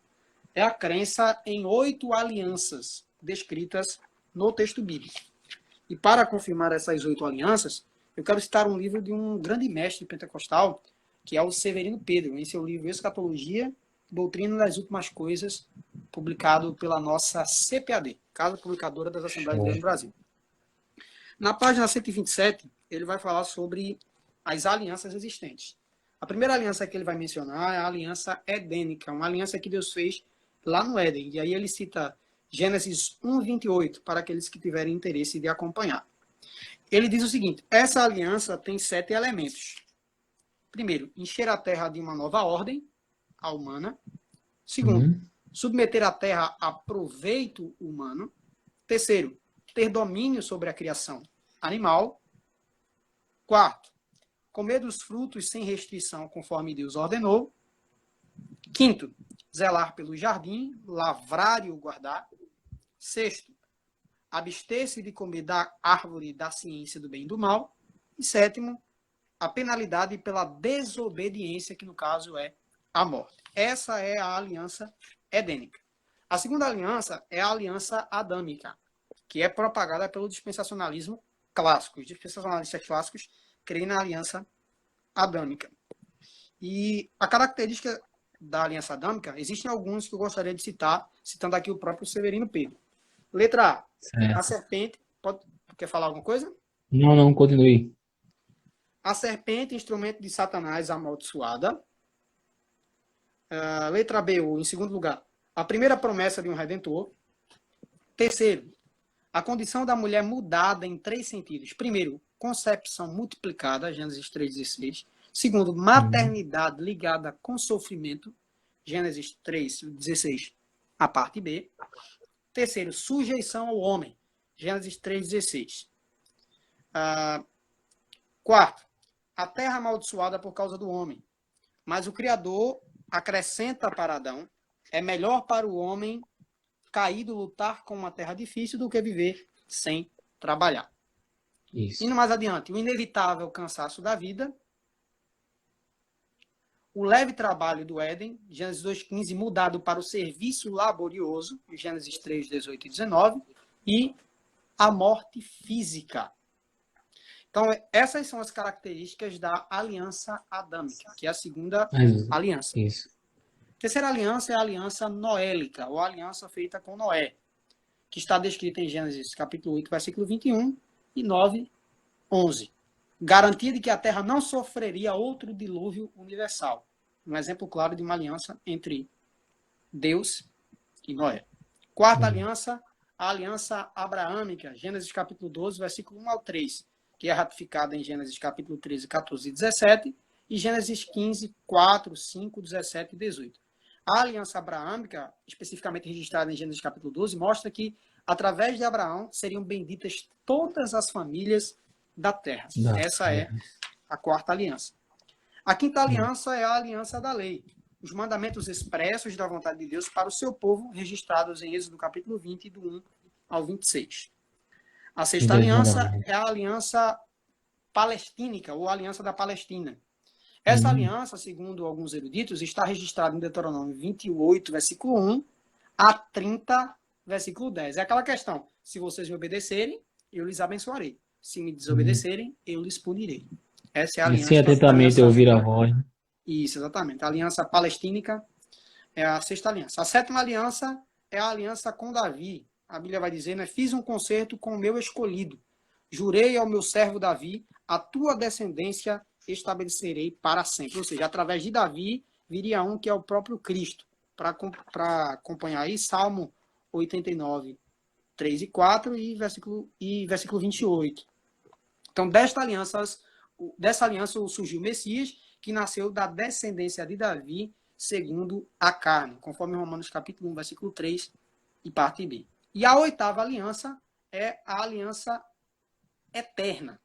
é a crença em 8 alianças descritas no texto bíblico. E para confirmar essas 8 alianças, eu quero citar um livro de um grande mestre pentecostal, que é o Severino Pedro, em seu livro Escatologia, Doutrina das Últimas Coisas, publicado pela nossa CPAD, Casa Publicadora das Assembleias de Deus Show. no Brasil. Na página 127, ele vai falar sobre as alianças existentes. A primeira aliança que ele vai mencionar é a aliança edênica, uma aliança que Deus fez lá no Éden. E aí ele cita Gênesis 1:28, para aqueles que tiverem interesse de acompanhar. Ele diz o seguinte: essa aliança tem 7 elementos. Primeiro, encher a terra de uma nova ordem, a humana. Segundo, Hum, submeter a terra a proveito humano. Terceiro, ter domínio sobre a criação animal. Quarto, comer dos frutos sem restrição, conforme Deus ordenou. Quinto, zelar pelo jardim, lavrar e o guardar. Sexto, abster-se de comer da árvore da ciência do bem e do mal. E sétimo, a penalidade pela desobediência, que no caso é a morte. Essa é a aliança edênica. A segunda aliança é a aliança adâmica, que é propagada pelo dispensacionalismo clássico. Os dispensacionalistas clássicos creem na aliança adâmica. E a característica da aliança adâmica, existem alguns que eu gostaria de citar, citando aqui o próprio Severino Pedro. Letra A, a certo. serpente, quer falar alguma coisa? Não, não, continue. A serpente, instrumento de Satanás amaldiçoada. Letra B, em segundo lugar, a primeira promessa de um redentor. Terceiro, a condição da mulher mudada em 3 sentidos. Primeiro, concepção multiplicada, Gênesis 3,16. Segundo, maternidade ligada com sofrimento, Gênesis 3,16, a parte B. Terceiro, sujeição ao homem, Gênesis 3,16. Quarto, a terra amaldiçoada por causa do homem. Mas o Criador acrescenta para Adão, é melhor para o homem caído lutar com uma terra difícil do que viver sem trabalhar. Isso. Indo mais adiante, o inevitável cansaço da vida, o leve trabalho do Éden, Gênesis 2,15, mudado para o serviço laborioso, Gênesis 3,18 e 19, e a morte física. Então, essas são as características da aliança adâmica, que é a segunda aliança. Isso. A terceira aliança é a aliança noélica, ou a aliança feita com Noé, que está descrita em Gênesis capítulo 8, versículo 21 e 9, 11. Garantia de que a terra não sofreria outro dilúvio universal. Um exemplo claro de uma aliança entre Deus e Noé. Quarta aliança, a aliança abraâmica, Gênesis capítulo 12, versículo 1 ao 3, que é ratificada em Gênesis capítulo 13, 14 e 17, e Gênesis 15, 4, 5, 17 e 18. A aliança abraâmica, especificamente registrada em Gênesis capítulo 12, mostra que, através de Abraão, seriam benditas todas as famílias da terra. Essa é a quarta aliança. A quinta aliança é a aliança da lei. Os mandamentos expressos da vontade de Deus para o seu povo, registrados em Êxodo capítulo 20, do 1 ao 26. A sexta aliança é a aliança palestínica, ou a aliança da Palestina. Essa aliança, segundo alguns eruditos, está registrada em Deuteronômio 28, versículo 1, a 30, versículo 10. É aquela questão, se vocês me obedecerem, eu lhes abençoarei. Se me desobedecerem, eu lhes punirei. Essa é a aliança. E se atentamente ouvir a voz. Isso, exatamente. A aliança palestínica é a sexta aliança. A sétima aliança é a aliança com Davi. A Bíblia vai dizer, né? Fiz um concerto com o meu escolhido. Jurei ao meu servo Davi, a tua descendência estabelecerei para sempre. Ou seja, através de Davi, viria um que é o próprio Cristo. Para acompanhar aí, Salmo 89, 3 e 4 e versículo 28. Então, dessa aliança surgiu o Messias, que nasceu da descendência de Davi, segundo a carne, conforme Romanos capítulo 1, versículo 3 e parte B. E a oitava aliança é a aliança eterna,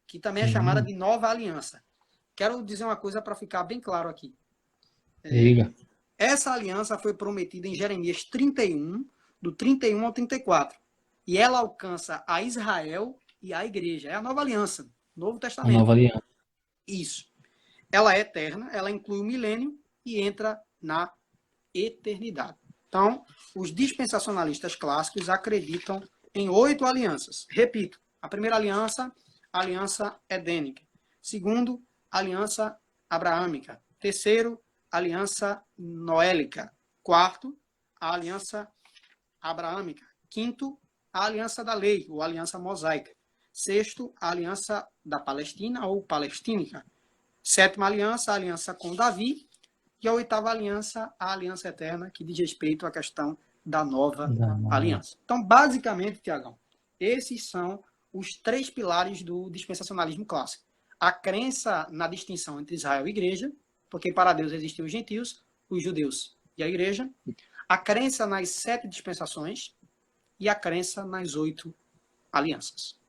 que também é chamada de nova aliança. Quero dizer uma coisa para ficar bem claro aqui. Essa aliança foi prometida em Jeremias 31, do 31 ao 34. E ela alcança a Israel e a igreja. É a nova aliança, Novo Testamento. A nova aliança. Isso. Ela é eterna, ela inclui o milênio e entra na eternidade. Então, os dispensacionalistas clássicos acreditam em 8 alianças. Repito, a primeira aliança, a aliança edênica. Segundo, a aliança abraâmica. Terceiro, a aliança noélica. Quarto, a aliança abraâmica. Quinto, a aliança da lei, ou aliança mosaica. Sexto, a aliança da Palestina, ou palestínica. Sétima aliança, a aliança com Davi. E a oitava aliança, a aliança eterna, que diz respeito à questão da nova aliança. Então, basicamente, Tiagão, esses são os 3 pilares do dispensacionalismo clássico. A crença na distinção entre Israel e igreja, porque para Deus existem os gentios, os judeus e a igreja. A crença nas 7 dispensações e a crença nas 8 alianças.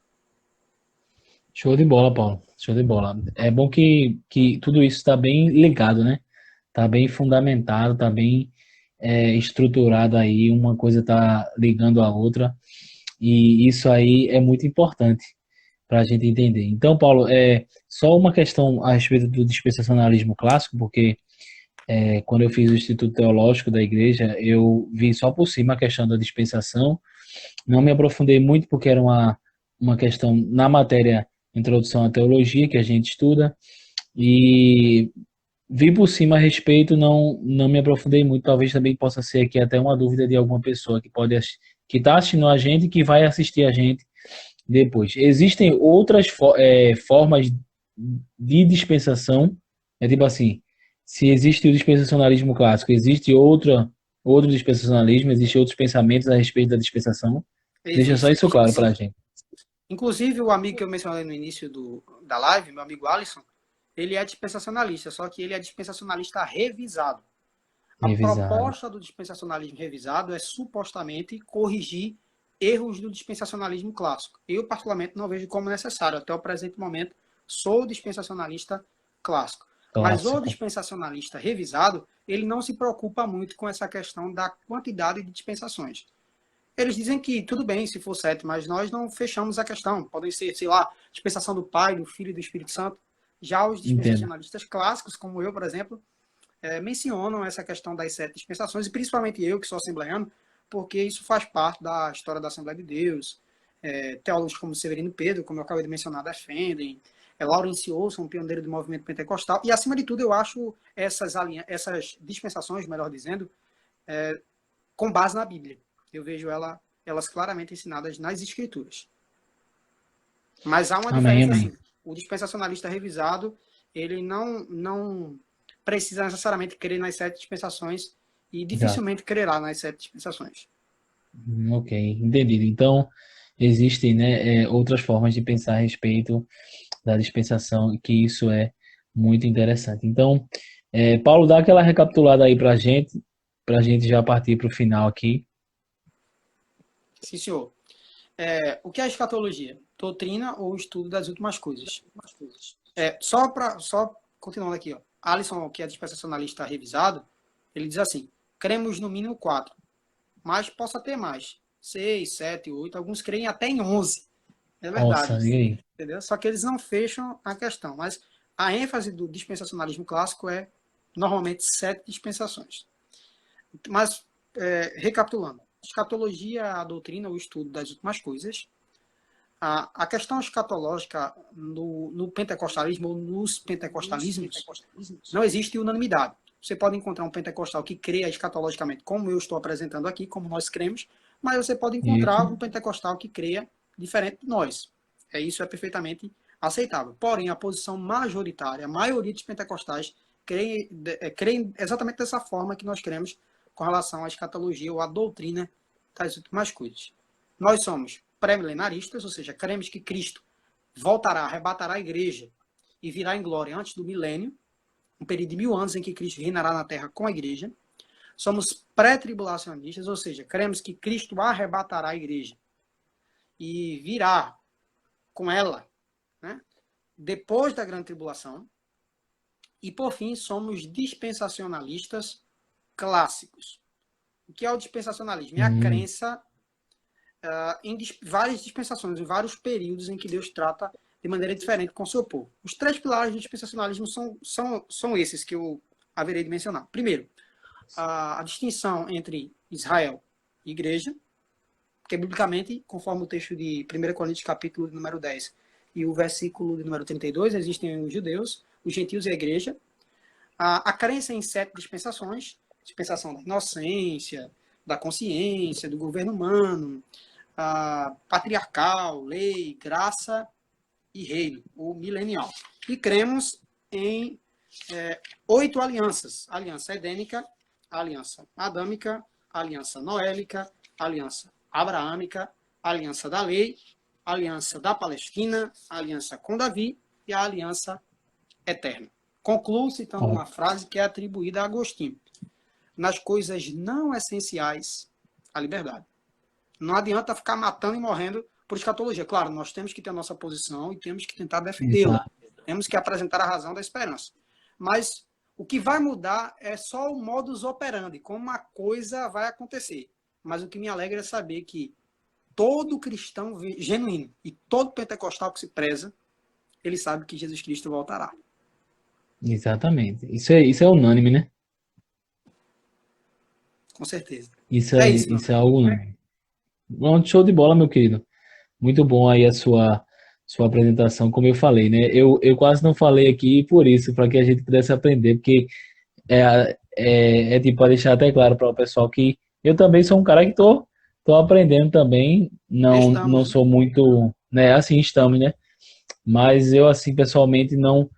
Show de bola, Paulo. Show de bola. É bom que tudo isso está bem ligado, né? Está bem fundamentado, está bem estruturado aí. Uma coisa está ligando a outra. E isso aí é muito importante para a gente entender. Então, Paulo, só uma questão a respeito do dispensacionalismo clássico, porque quando eu fiz o Instituto Teológico da Igreja, eu vi só por cima a questão da dispensação. Não me aprofundei muito, porque era uma questão na matéria Introdução à Teologia, que a gente estuda, e vi por cima a respeito, não me aprofundei muito. Talvez também possa ser aqui até uma dúvida de alguma pessoa que está assistindo a gente e que vai assistir a gente depois. Existem outras formas de dispensação, tipo assim, se existe o dispensacionalismo clássico, existe outro dispensacionalismo, existe outros pensamentos a respeito da dispensação? Deixa só isso Existe claro para a sim. gente. Inclusive, o amigo que eu mencionei no início da live, meu amigo Alisson, ele é dispensacionalista, só que ele é dispensacionalista revisado. A Revisado. proposta do dispensacionalismo revisado é supostamente corrigir erros do dispensacionalismo clássico. Eu, particularmente, não vejo como necessário. Até o presente momento, sou dispensacionalista clássico. Mas o Clássico. dispensacionalista revisado, ele não se preocupa muito com essa questão da quantidade de dispensações. Eles dizem que tudo bem se for 7, mas nós não fechamos a questão. Podem ser, sei lá, dispensação do Pai, do Filho e do Espírito Santo. Já os Entendo. dispensacionalistas clássicos, como eu, por exemplo, mencionam essa questão das 7 dispensações, e principalmente eu, que sou assembleiano, porque isso faz parte da história da Assembleia de Deus. Teólogos como Severino Pedro, como eu acabei de mencionar, defendem. Lawrence Olson, um pioneiro do movimento pentecostal. E, acima de tudo, eu acho essas dispensações, melhor dizendo, com base na Bíblia. Eu vejo elas claramente ensinadas nas Escrituras. Mas há uma Amém, diferença, amém. assim. O dispensacionalista revisado, ele não precisa necessariamente crer nas 7 dispensações e Exato. dificilmente crerá nas 7 dispensações. Ok, entendido. Então, existem, né, outras formas de pensar a respeito da dispensação, e que isso é muito interessante. Então, Paulo, dá aquela recapitulada aí para a gente já partir para o final aqui. Sim, senhor. O que é a escatologia? Doutrina ou estudo das últimas coisas. Só continuando aqui, ó. Alisson, que é dispensacionalista revisado, ele diz assim: cremos no mínimo 4, mas possa ter mais. 6, 7, 8, alguns creem até em 11. É Nossa, verdade. diga aí. Entendeu? Só que eles não fecham a questão. Mas a ênfase do dispensacionalismo clássico é normalmente 7 dispensações. Mas, recapitulando: escatologia, a doutrina, o estudo das últimas coisas. A questão escatológica no pentecostalismo ou nos pentecostalismos não existe unanimidade. Você pode encontrar um pentecostal que creia escatologicamente, como eu estou apresentando aqui, como nós cremos, mas você pode encontrar Isso. um pentecostal que creia diferente de nós. Isso é perfeitamente aceitável. Porém, a posição majoritária, a maioria dos pentecostais creem exatamente dessa forma que nós cremos com relação à escatologia ou à doutrina das últimas coisas. Nós somos pré-milenaristas, ou seja, cremos que Cristo voltará, arrebatará a igreja e virá em glória antes do milênio, um período de 1000 anos em que Cristo reinará na terra com a igreja. Somos pré-tribulacionistas, ou seja, cremos que Cristo arrebatará a igreja e virá com ela, né, depois da grande tribulação. E, por fim, somos dispensacionalistas clássicos. O que é o dispensacionalismo? É a Hum, crença em várias dispensações, em vários períodos em que Deus trata de maneira diferente com o seu povo. Os 3 pilares do dispensacionalismo são esses que eu haverei de mencionar. Primeiro, a distinção entre Israel e igreja, porque biblicamente, conforme o texto de 1 Coríntios capítulo número 10 e o versículo de número 32, existem os judeus, os gentios e a igreja. A crença em 7 dispensações, dispensação da inocência, da consciência, do governo humano, patriarcal, lei, graça e reino, ou milenial. E cremos em 8 alianças: aliança edênica, aliança adâmica, aliança noélica, aliança abraâmica, aliança da lei, aliança da Palestina, aliança com Davi e a aliança eterna. Concluo citando ó, uma frase que é atribuída a Agostinho: nas coisas não essenciais, a liberdade. Não adianta ficar matando e morrendo por escatologia. Claro, nós temos que ter a nossa posição e temos que tentar defendê-la. exato. Temos que apresentar a razão da esperança. Mas o que vai mudar é só o modus operandi, como a coisa vai acontecer. Mas o que me alegra é saber que todo cristão genuíno e todo pentecostal que se preza, ele sabe que Jesus Cristo voltará. Exatamente. Isso é unânime, né? Com certeza. Isso É é, isso, meu isso é velho. algo unânime. Pronto, show de bola, meu querido. Muito bom aí a sua apresentação, como eu falei, né? Eu quase não falei aqui por isso, para que a gente pudesse aprender, porque é tipo, para deixar até claro para o pessoal que eu também sou um cara que tô aprendendo também, não Estamos, né? sou muito, né? Assim estamos, né? Mas eu, assim, pessoalmente, não.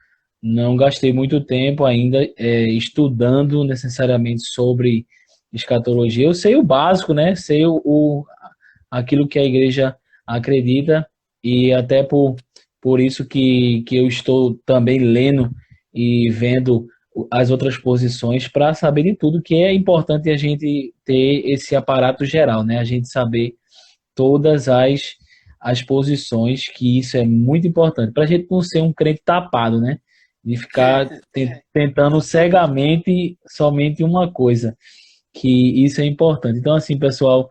não gastei muito tempo ainda estudando necessariamente sobre escatologia. Eu sei o básico, né? Sei aquilo que a igreja acredita e até por isso que eu estou também lendo e vendo as outras posições para saber de tudo, que é importante a gente ter esse aparato geral, né? A gente saber todas as posições, que isso é muito importante, para a gente não ser um crente tapado, né? De ficar tentando Exatamente. cegamente somente uma coisa, que isso é importante. Então, assim, pessoal,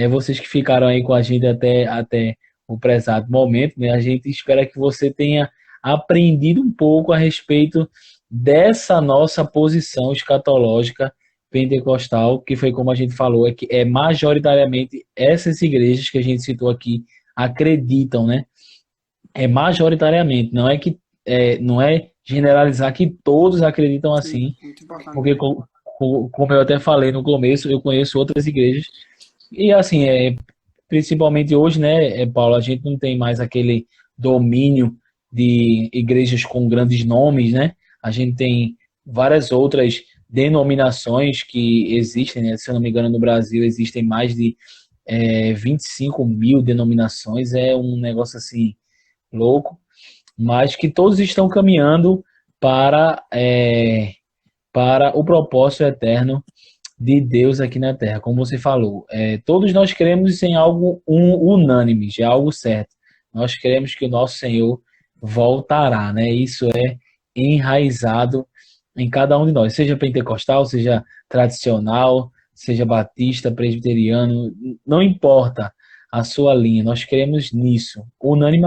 vocês que ficaram aí com a gente até o prezado momento, né? A gente espera que você tenha aprendido um pouco a respeito dessa nossa posição escatológica pentecostal, que foi como a gente falou, que é majoritariamente essas igrejas que a gente citou aqui acreditam, né? É majoritariamente, não é generalizar que todos acreditam Sim, assim, muito importante. porque como eu até falei no começo, eu conheço outras igrejas e assim, principalmente hoje, né, Paulo, a gente não tem mais aquele domínio de igrejas com grandes nomes, né? A gente tem várias outras denominações que existem, né? Se eu não me engano, no Brasil existem mais de 25 mil denominações, é um negócio assim louco, mas que todos estão caminhando para, para o propósito eterno de Deus aqui na Terra, como você falou. Todos nós queremos em algo unânime, de algo certo. Nós queremos que o nosso Senhor voltará, né? Isso é enraizado em cada um de nós, seja pentecostal, seja tradicional, seja batista, presbiteriano, não importa a sua linha, nós queremos nisso, unânime,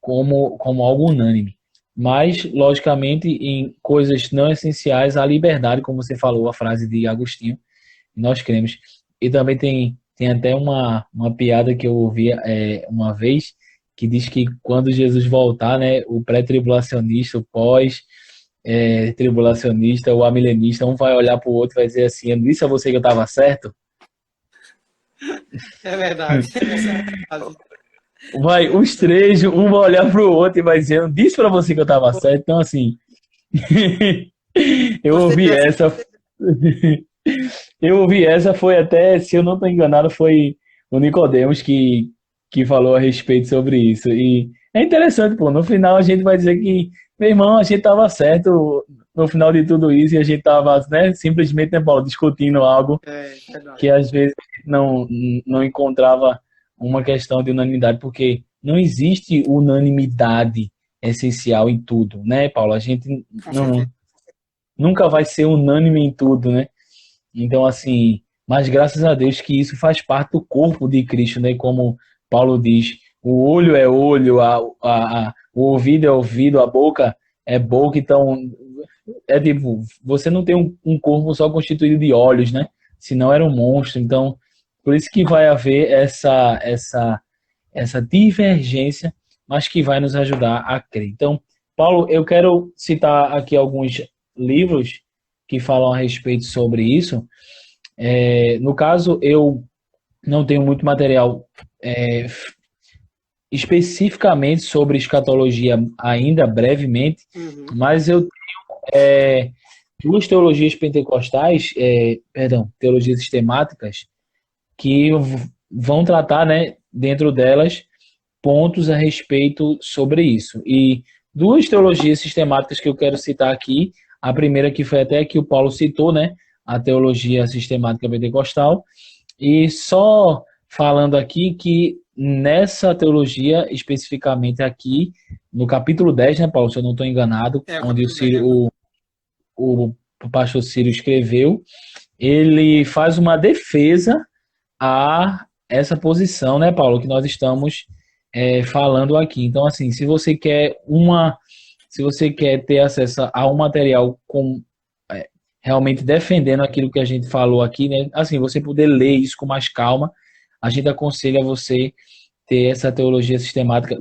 como algo unânime. Mas, logicamente, em coisas não essenciais, a liberdade, como você falou, a frase de Agostinho, nós cremos. E também tem até uma piada que eu ouvi uma vez, que diz que quando Jesus voltar, né, o pré-tribulacionista, o pós-tribulacionista, o amilenista, um vai olhar para o outro e vai dizer assim: eu disse a você que eu estava certo? É verdade. Essa é uma frase. Vai, os três, um vai olhar para o outro e vai dizer: eu disse para você que eu estava certo. Então, assim, eu Gostei ouvi dessa. essa. Eu ouvi essa, foi até, se eu não estou enganado, foi o Nicodemos que falou a respeito sobre isso. E é interessante, pô, no final a gente vai dizer que, meu irmão, a gente estava certo no final de tudo isso e a gente estava, né, simplesmente, né, Paulo, discutindo algo É verdade. que às vezes não, não encontrava uma questão de unanimidade, porque não existe unanimidade essencial em tudo, né, Paulo? A gente Com não, certeza. nunca vai ser unânime em tudo, né? Então, assim, mas graças a Deus que isso faz parte do corpo de Cristo, né? Como Paulo diz, o olho é olho, o ouvido é ouvido, a boca é boca. Então, é tipo, você não tem um corpo só constituído de olhos, né? Senão era um monstro. Então, por isso que vai haver essa divergência, mas que vai nos ajudar a crer. Então, Paulo, eu quero citar aqui alguns livros que falam a respeito sobre isso. No caso, eu não tenho muito material é, especificamente sobre escatologia ainda, brevemente, Uhum. mas eu tenho duas teologias pentecostais, perdão, teologias sistemáticas, que vão tratar, né, dentro delas, pontos a respeito sobre isso. E duas teologias sistemáticas que eu quero citar aqui, a primeira que foi até que o Paulo citou, né, a teologia sistemática pentecostal, e só falando aqui que nessa teologia, especificamente aqui, no capítulo 10, né, Paulo, se eu não estou enganado, É, o onde capítulo 10. o pastor Ciro escreveu, ele faz uma defesa a essa posição, né, Paulo, que nós estamos falando aqui. Então, assim, se você quer ter acesso a um material com realmente defendendo aquilo que a gente falou aqui, né, assim, você poder ler isso com mais calma, a gente aconselha você ter essa teologia sistemática.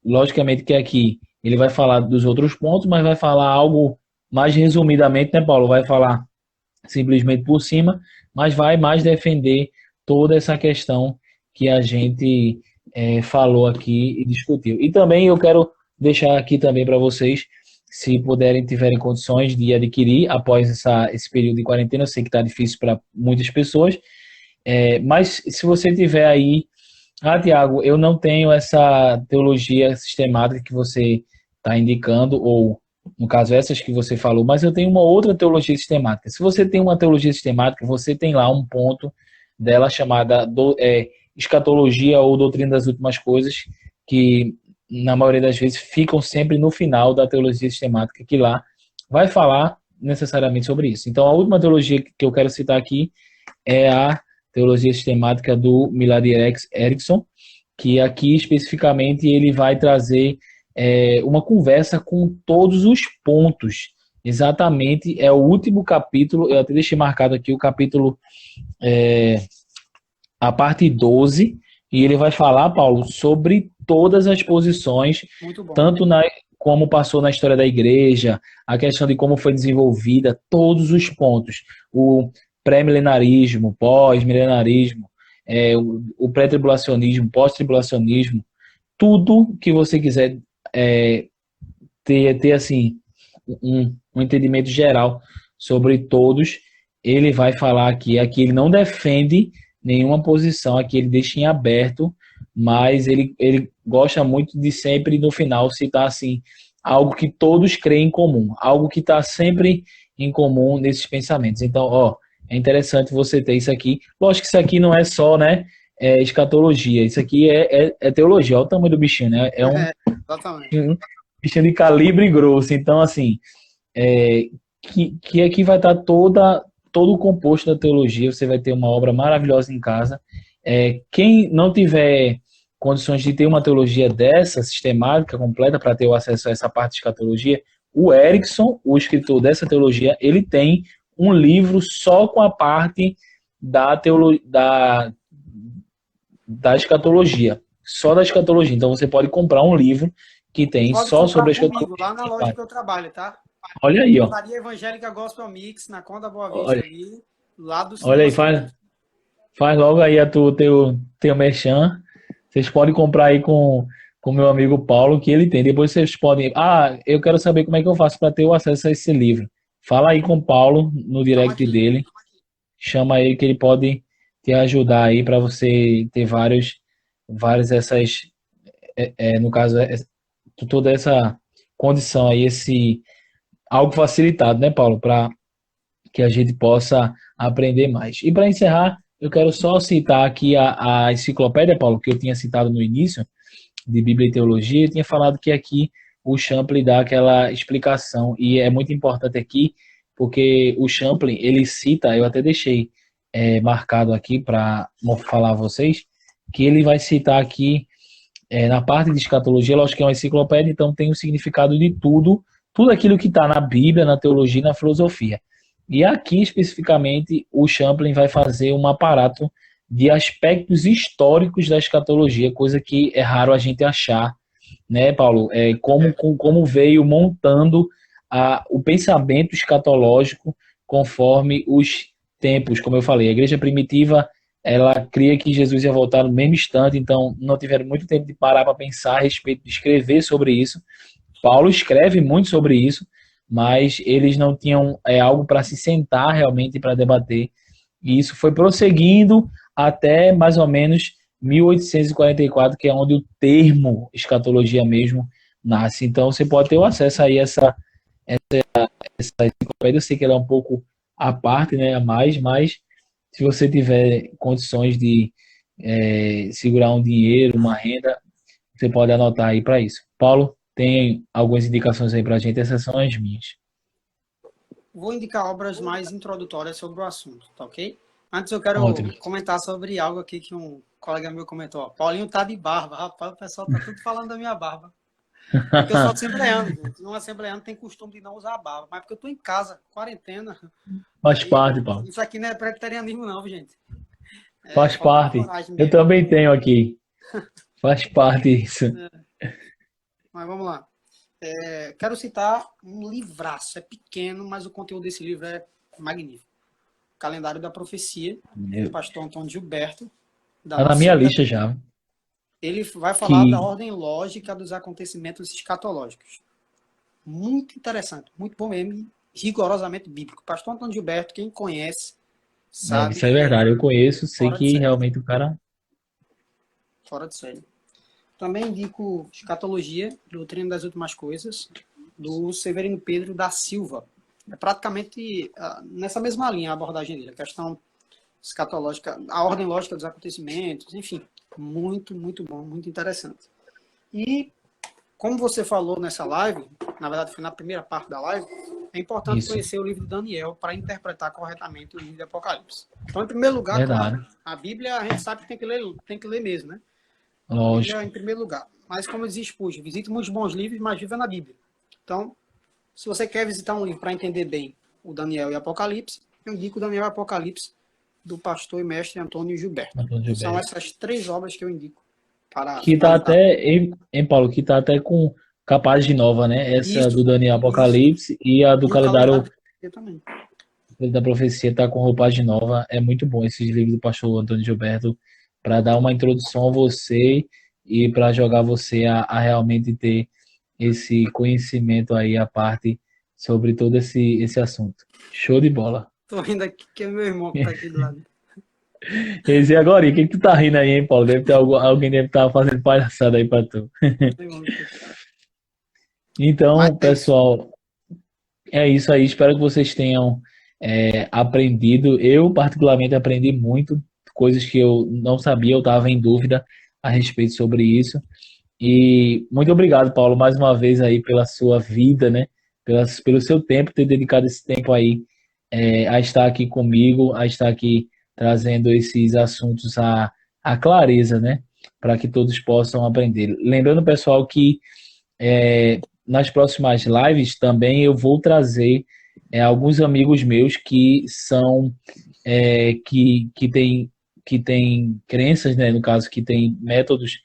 Logicamente que aqui ele vai falar dos outros pontos, mas vai falar algo mais resumidamente, né, Paulo? Vai falar simplesmente por cima, mas vai mais defender toda essa questão que a gente falou aqui e discutiu. E também eu quero deixar aqui também para vocês, se puderem, tiverem condições de adquirir após esse período de quarentena. Eu sei que está difícil para muitas pessoas, mas se você tiver aí, Tiago, eu não tenho essa teologia sistemática que você está indicando, ou no caso essas que você falou, mas eu tenho uma outra teologia sistemática. Se você tem uma teologia sistemática, você tem lá um ponto dela chamada escatologia ou doutrina das últimas coisas, que na maioria das vezes ficam sempre no final da teologia sistemática, que lá vai falar necessariamente sobre isso. Então, a última teologia que eu quero citar aqui é a teologia sistemática do Milady Erickson, que aqui especificamente ele vai trazer uma conversa com todos os pontos. Exatamente, é o último capítulo, eu até deixei marcado aqui o capítulo, a parte 12, e ele vai falar, Paulo, sobre todas as posições, tanto como passou na história da igreja, a questão de como foi desenvolvida, todos os pontos. O pré-milenarismo, pós-milenarismo, o pré-tribulacionismo, pós-tribulacionismo, tudo que você quiser ter assim, um entendimento geral sobre todos, ele vai falar aqui. Aqui ele não defende nenhuma posição, aqui ele deixa em aberto, mas ele gosta muito de sempre, no final, citar assim, algo que todos creem em comum, algo que está sempre em comum nesses pensamentos. Então, é interessante você ter isso aqui. Lógico que isso aqui não é só, né, escatologia, isso aqui é teologia. Olha o tamanho do bichinho, né? Exatamente. Um bichinho de calibre grosso. Então, assim, que aqui vai estar todo o composto da teologia. Você vai ter uma obra maravilhosa em casa. Quem não tiver condições de ter uma teologia dessa, sistemática, completa, para ter o acesso a essa parte de escatologia, o Erickson, o escritor dessa teologia, ele tem um livro só com a parte da escatologia, só da escatologia. Então você pode comprar um livro que tem Pode só sobre a comprar comigo, escatologia. lá na loja que eu trabalho, tá? Olha aí, ó. Livraria Evangélica Gospel Mix, na Conda Boa Vista Olha, ali, lá do olha Cinema aí, Sudeste. faz logo aí teu merchan. Vocês podem comprar aí com meu amigo Paulo, que ele tem. Depois vocês podem. Eu quero saber como é que eu faço para ter o acesso a esse livro. Fala aí com o Paulo no Tamo direct aqui. dele. Chama ele que ele pode te ajudar aí para você ter várias essas, no caso, toda essa condição aí, algo facilitado, né, Paulo, para que a gente possa aprender mais. E para encerrar, eu quero só citar aqui a enciclopédia, Paulo, que eu tinha citado no início, de Bíblia e Teologia. Eu tinha falado que aqui o Champlin dá aquela explicação, e é muito importante aqui, porque o Champlin, ele cita, eu até deixei marcado aqui para falar a vocês, que ele vai citar aqui na parte de escatologia. Lógico que é uma enciclopédia, então tem o significado de tudo aquilo que está na Bíblia, na teologia e na filosofia. E aqui, especificamente, o Champlin vai fazer um aparato de aspectos históricos da escatologia, coisa que é raro a gente achar, né, Paulo? Como veio montando o pensamento escatológico conforme os tempos, como eu falei. A igreja primitiva, ela cria que Jesus ia voltar no mesmo instante, então não tiveram muito tempo de parar para pensar a respeito, de escrever sobre isso. Paulo escreve muito sobre isso, mas eles não tinham algo para se sentar realmente para debater. E isso foi prosseguindo até mais ou menos 1844, que é onde o termo escatologia mesmo nasce. Então você pode ter o acesso aí a essa enciclopédia. Eu sei que ela é um pouco à parte, né, a mais, mas se você tiver condições de segurar um dinheiro, uma renda, você pode anotar aí para isso. Paulo, tem algumas indicações aí para a gente, essas são as minhas. Vou indicar obras mais introdutórias sobre o assunto, tá ok? Antes eu quero Ótimo. comentar sobre algo aqui que um colega meu comentou. Paulinho tá de barba, rapaz, o pessoal tá tudo falando da minha barba. Porque eu sou assembleano, gente. Um assembleano tem costume de não usar barba, mas porque eu tô em casa, quarentena. Faz parte, Paulo. Isso aqui não é preterianismo não, gente. Faz Falta de parte. coragem Eu mesmo. também tenho aqui. Faz parte isso. Mas vamos lá. Quero citar um livraço. É pequeno, mas o conteúdo desse livro é magnífico. Calendário da Profecia, do pastor Antônio Gilberto. Tá na minha lista já. Ele vai falar da ordem lógica dos acontecimentos escatológicos. muito interessante, muito bom mesmo, e rigorosamente bíblico. Pastor Antônio Gilberto, quem conhece, sabe Isso é que é verdade. Eu conheço, sei fora de que série. realmente o cara. Fora de série. Também indico Escatologia, Doutrina das Últimas Coisas, do Severino Pedro da Silva. É praticamente nessa mesma linha a abordagem dele, a questão escatológica, a ordem lógica dos acontecimentos, enfim, muito, muito bom, muito interessante. E, como você falou nessa live, na verdade foi na primeira parte da live, é importante Isso, conhecer o livro de Daniel para interpretar corretamente o livro de Apocalipse. Então, em primeiro lugar, claro, verdade. a Bíblia a gente sabe que tem que ler mesmo, né? A Bíblia Lógico. em primeiro lugar. Mas, como diz Spurgeon, visite muitos bons livros, mas viva na Bíblia. Então, se você quer visitar um livro para entender bem o Daniel e Apocalipse, eu indico o Daniel e Apocalipse do pastor e mestre Antônio Gilberto. Antônio São Gilberto. essas 3 obras que eu indico para Que tá finalizar. até, hein, Paulo, que tá até com capa de nova, né? Essa Isso, do Daniel isso. Apocalipse e a do E o calendário calendário também. da profecia tá com roupagem nova. É muito bom esses livros do pastor Antônio Gilberto para dar uma introdução a você e para jogar você a realmente ter esse conhecimento aí à parte sobre todo esse assunto. Show de bola. Tô rindo aqui que é meu irmão que tá aqui do lado. Esse agora, o que que tu tá rindo aí, hein, Paulo? Deve ter alguém deve estar fazendo palhaçada aí para tu. Meu irmão aqui. Mas Então, é isso. pessoal, é isso aí. Espero que vocês tenham aprendido. Eu, particularmente, aprendi muito, coisas que eu não sabia, eu estava em dúvida a respeito sobre isso. E muito obrigado, Paulo, mais uma vez aí pela sua vida, né? Pelo seu tempo, ter dedicado esse tempo aí a estar aqui comigo, a estar aqui trazendo esses assuntos à clareza, né? Para que todos possam aprender. Lembrando, pessoal, que nas próximas lives também eu vou trazer alguns amigos meus que são que têm crenças, né, no caso, que têm métodos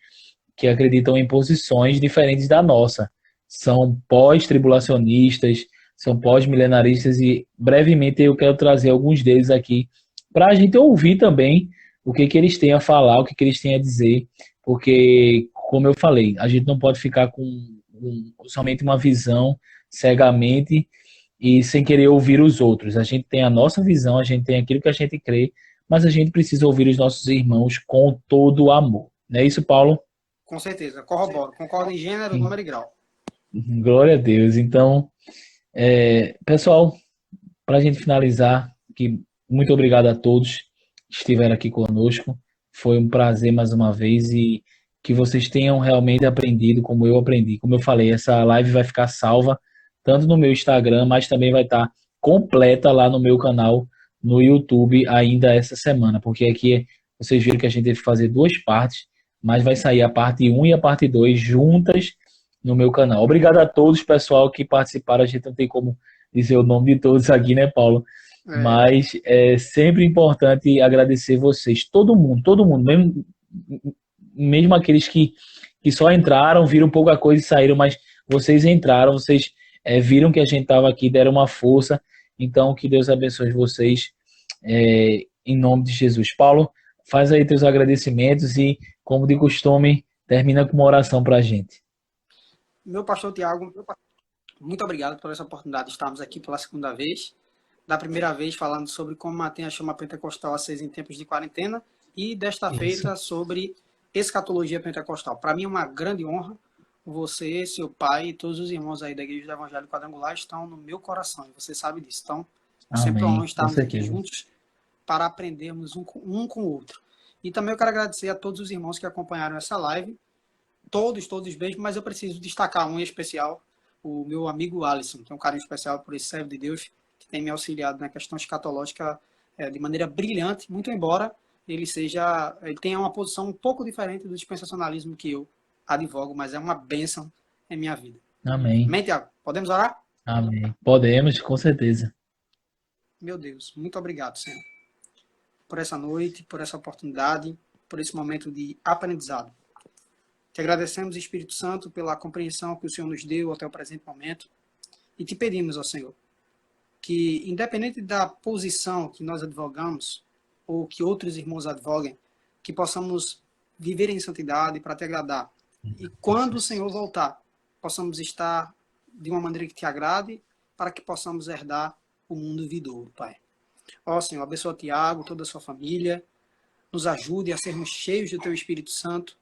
que acreditam em posições diferentes da nossa. São pós-tribulacionistas, são pós-milenaristas e brevemente eu quero trazer alguns deles aqui para a gente ouvir também o que eles têm a falar, o que eles têm a dizer, porque, como eu falei, a gente não pode ficar com somente uma visão cegamente e sem querer ouvir os outros. A gente tem a nossa visão, a gente tem aquilo que a gente crê, mas a gente precisa ouvir os nossos irmãos com todo o amor. Não é isso, Paulo? Com certeza, corroboro. Concordo em gênero, número e grau. Glória a Deus. Então, pessoal, para a gente finalizar, que muito obrigado a todos que estiveram aqui conosco. Foi um prazer mais uma vez e que vocês tenham realmente aprendido como eu aprendi. Como eu falei, essa live vai ficar salva tanto no meu Instagram, mas também vai estar completa lá no meu canal no YouTube ainda essa semana, porque aqui vocês viram que a gente teve que fazer 2 partes, mas vai sair a parte um e a parte 2 juntas no meu canal. Obrigado a todos, pessoal, que participaram. A gente não tem como dizer o nome de todos aqui, né, Paulo? É, Mas é sempre importante agradecer vocês, todo mundo, mesmo aqueles que só entraram, viram pouca coisa e saíram, mas vocês entraram, vocês viram que a gente estava aqui, deram uma força. Então, que Deus abençoe vocês em nome de Jesus. Paulo, faz aí teus agradecimentos e, como de costume, termina com uma oração para a gente. meu pastor Tiago, muito obrigado por essa oportunidade de estarmos aqui pela segunda vez. Da primeira vez falando sobre como manter a chama pentecostal acesa em tempos de quarentena e desta Isso. feita sobre escatologia pentecostal. Para mim é uma grande honra. Você, seu pai e todos os irmãos aí da Igreja do Evangelho Quadrangular estão no meu coração e você sabe disso. Então, é sempre uma honra Amém. Com estarmos aqui certeza. juntos para aprendermos um com o outro. E também eu quero agradecer a todos os irmãos que acompanharam essa live. Todos mesmo, mas eu preciso destacar um em especial, o meu amigo Alisson, que é um carinho especial por esse servo de Deus, que tem me auxiliado na questão escatológica de maneira brilhante, muito embora ele tenha uma posição um pouco diferente do dispensacionalismo que eu advogo, mas é uma bênção em minha vida. Amém. Amém, Tiago? Podemos orar? Amém. Podemos, com certeza. Meu Deus, muito obrigado, Senhor, por essa noite, por essa oportunidade, por esse momento de aprendizado. Te agradecemos, Espírito Santo, pela compreensão que o Senhor nos deu até o presente momento. E te pedimos, ó Senhor, que independente da posição que nós advogamos, ou que outros irmãos advoguem, que possamos viver em santidade para te agradar. E quando o Jesus. Senhor voltar, possamos estar de uma maneira que te agrade, para que possamos herdar o mundo vindouro, Pai. Ó Senhor, abençoa Tiago, toda a sua família, nos ajude a sermos cheios do Teu Espírito Santo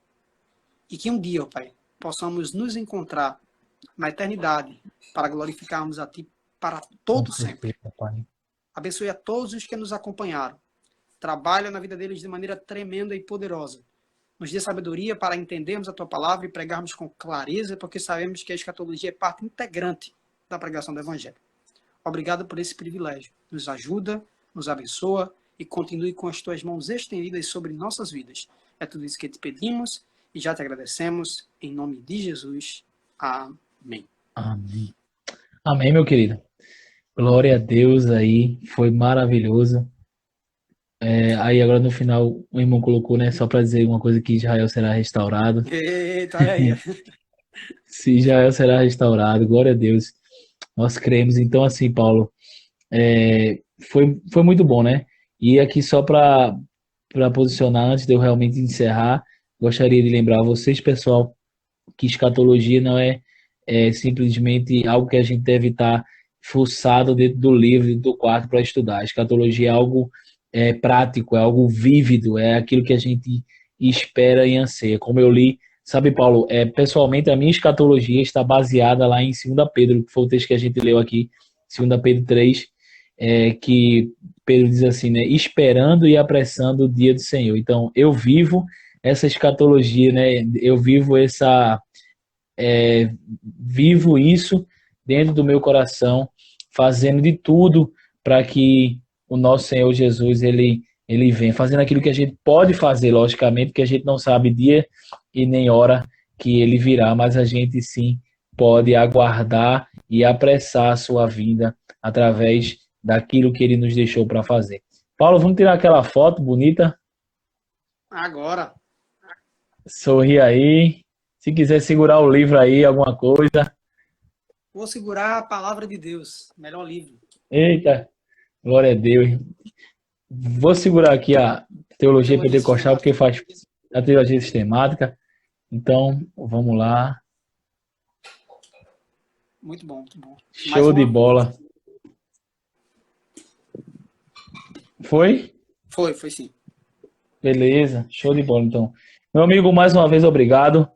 e que um dia, ó Pai, possamos nos encontrar na eternidade para glorificarmos a Ti para Com todo sempre. certeza, Pai. Abençoe a todos os que nos acompanharam. Trabalha na vida deles de maneira tremenda e poderosa. Nos dê sabedoria para entendermos a Tua palavra e pregarmos com clareza, porque sabemos que a escatologia é parte integrante da pregação do Evangelho. Obrigado por esse privilégio. Nos ajuda, nos abençoa e continue com as Tuas mãos estendidas sobre nossas vidas. É tudo isso que te pedimos e já te agradecemos. Em nome de Jesus. Amém. Amém. Amém, meu querido. Glória a Deus aí, foi maravilhoso. Aí agora no final o irmão colocou, né, só para dizer uma coisa que Israel será restaurado. Eita, olha aí. Se Israel será restaurado, glória a Deus. Nós cremos. Então, assim, Paulo, foi muito bom, né? E aqui só para posicionar, antes de eu realmente encerrar, gostaria de lembrar vocês, pessoal, que escatologia não é simplesmente algo que a gente deve estar fuçado dentro do livro, dentro do quarto para estudar. Escatologia é algo prático, é algo vívido, é aquilo que a gente espera e anseia. Como eu li, sabe, Paulo, pessoalmente a minha escatologia está baseada lá em 2 Pedro, que foi o texto que a gente leu aqui, 2 Pedro 3, que Pedro diz assim, né, esperando e apressando o dia do Senhor. Então, eu vivo essa escatologia, né, eu vivo isso dentro do meu coração, fazendo de tudo para que o nosso Senhor Jesus ele venha, fazendo aquilo que a gente pode fazer, logicamente, que a gente não sabe dia e nem hora que ele virá, mas a gente sim pode aguardar e apressar a sua vinda através daquilo que ele nos deixou para fazer. Paulo, vamos tirar aquela foto bonita? Agora. Sorri aí. Se quiser segurar o livro aí, alguma coisa. Vou segurar a palavra de Deus. Melhor livro. Eita, glória a Deus. Vou segurar aqui a teologia pentecostal, porque faz a teologia sistemática. Então, vamos lá. Muito bom, muito bom. Show de bola. Foi? Foi sim. Beleza, show de bola, então. Meu amigo, mais uma vez, obrigado.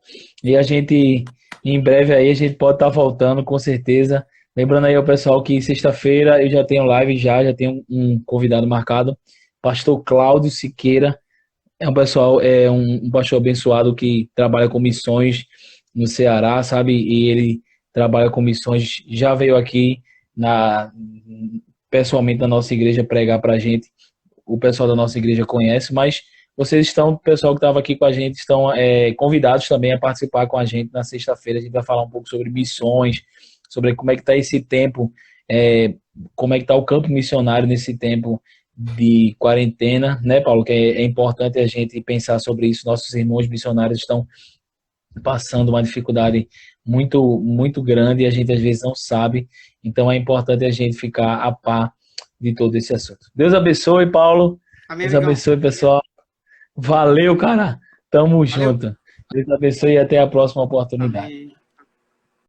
E a gente, em breve aí, a gente pode estar voltando, com certeza. Lembrando aí ao pessoal que sexta-feira eu já tenho live, já tenho um convidado marcado. Pastor Cláudio Siqueira. É um pessoal, um pastor abençoado que trabalha com missões no Ceará, sabe? E ele trabalha com missões, já veio aqui pessoalmente na nossa igreja pregar pra gente. O pessoal da nossa igreja conhece, mas vocês estão, o pessoal que estava aqui com a gente, estão convidados também a participar com a gente na sexta-feira. A gente vai falar um pouco sobre missões, sobre como é que está esse tempo, como é que está o campo missionário nesse tempo de quarentena, né, Paulo? Que é importante a gente pensar sobre isso. Nossos irmãos missionários estão passando uma dificuldade muito, muito grande e a gente às vezes não sabe. Então é importante a gente ficar a par de todo esse assunto. Deus abençoe, Paulo. Amém, Deus abençoe, pessoal. Valeu, cara. Tamo junto. Deus abençoe e até a próxima oportunidade. Amém.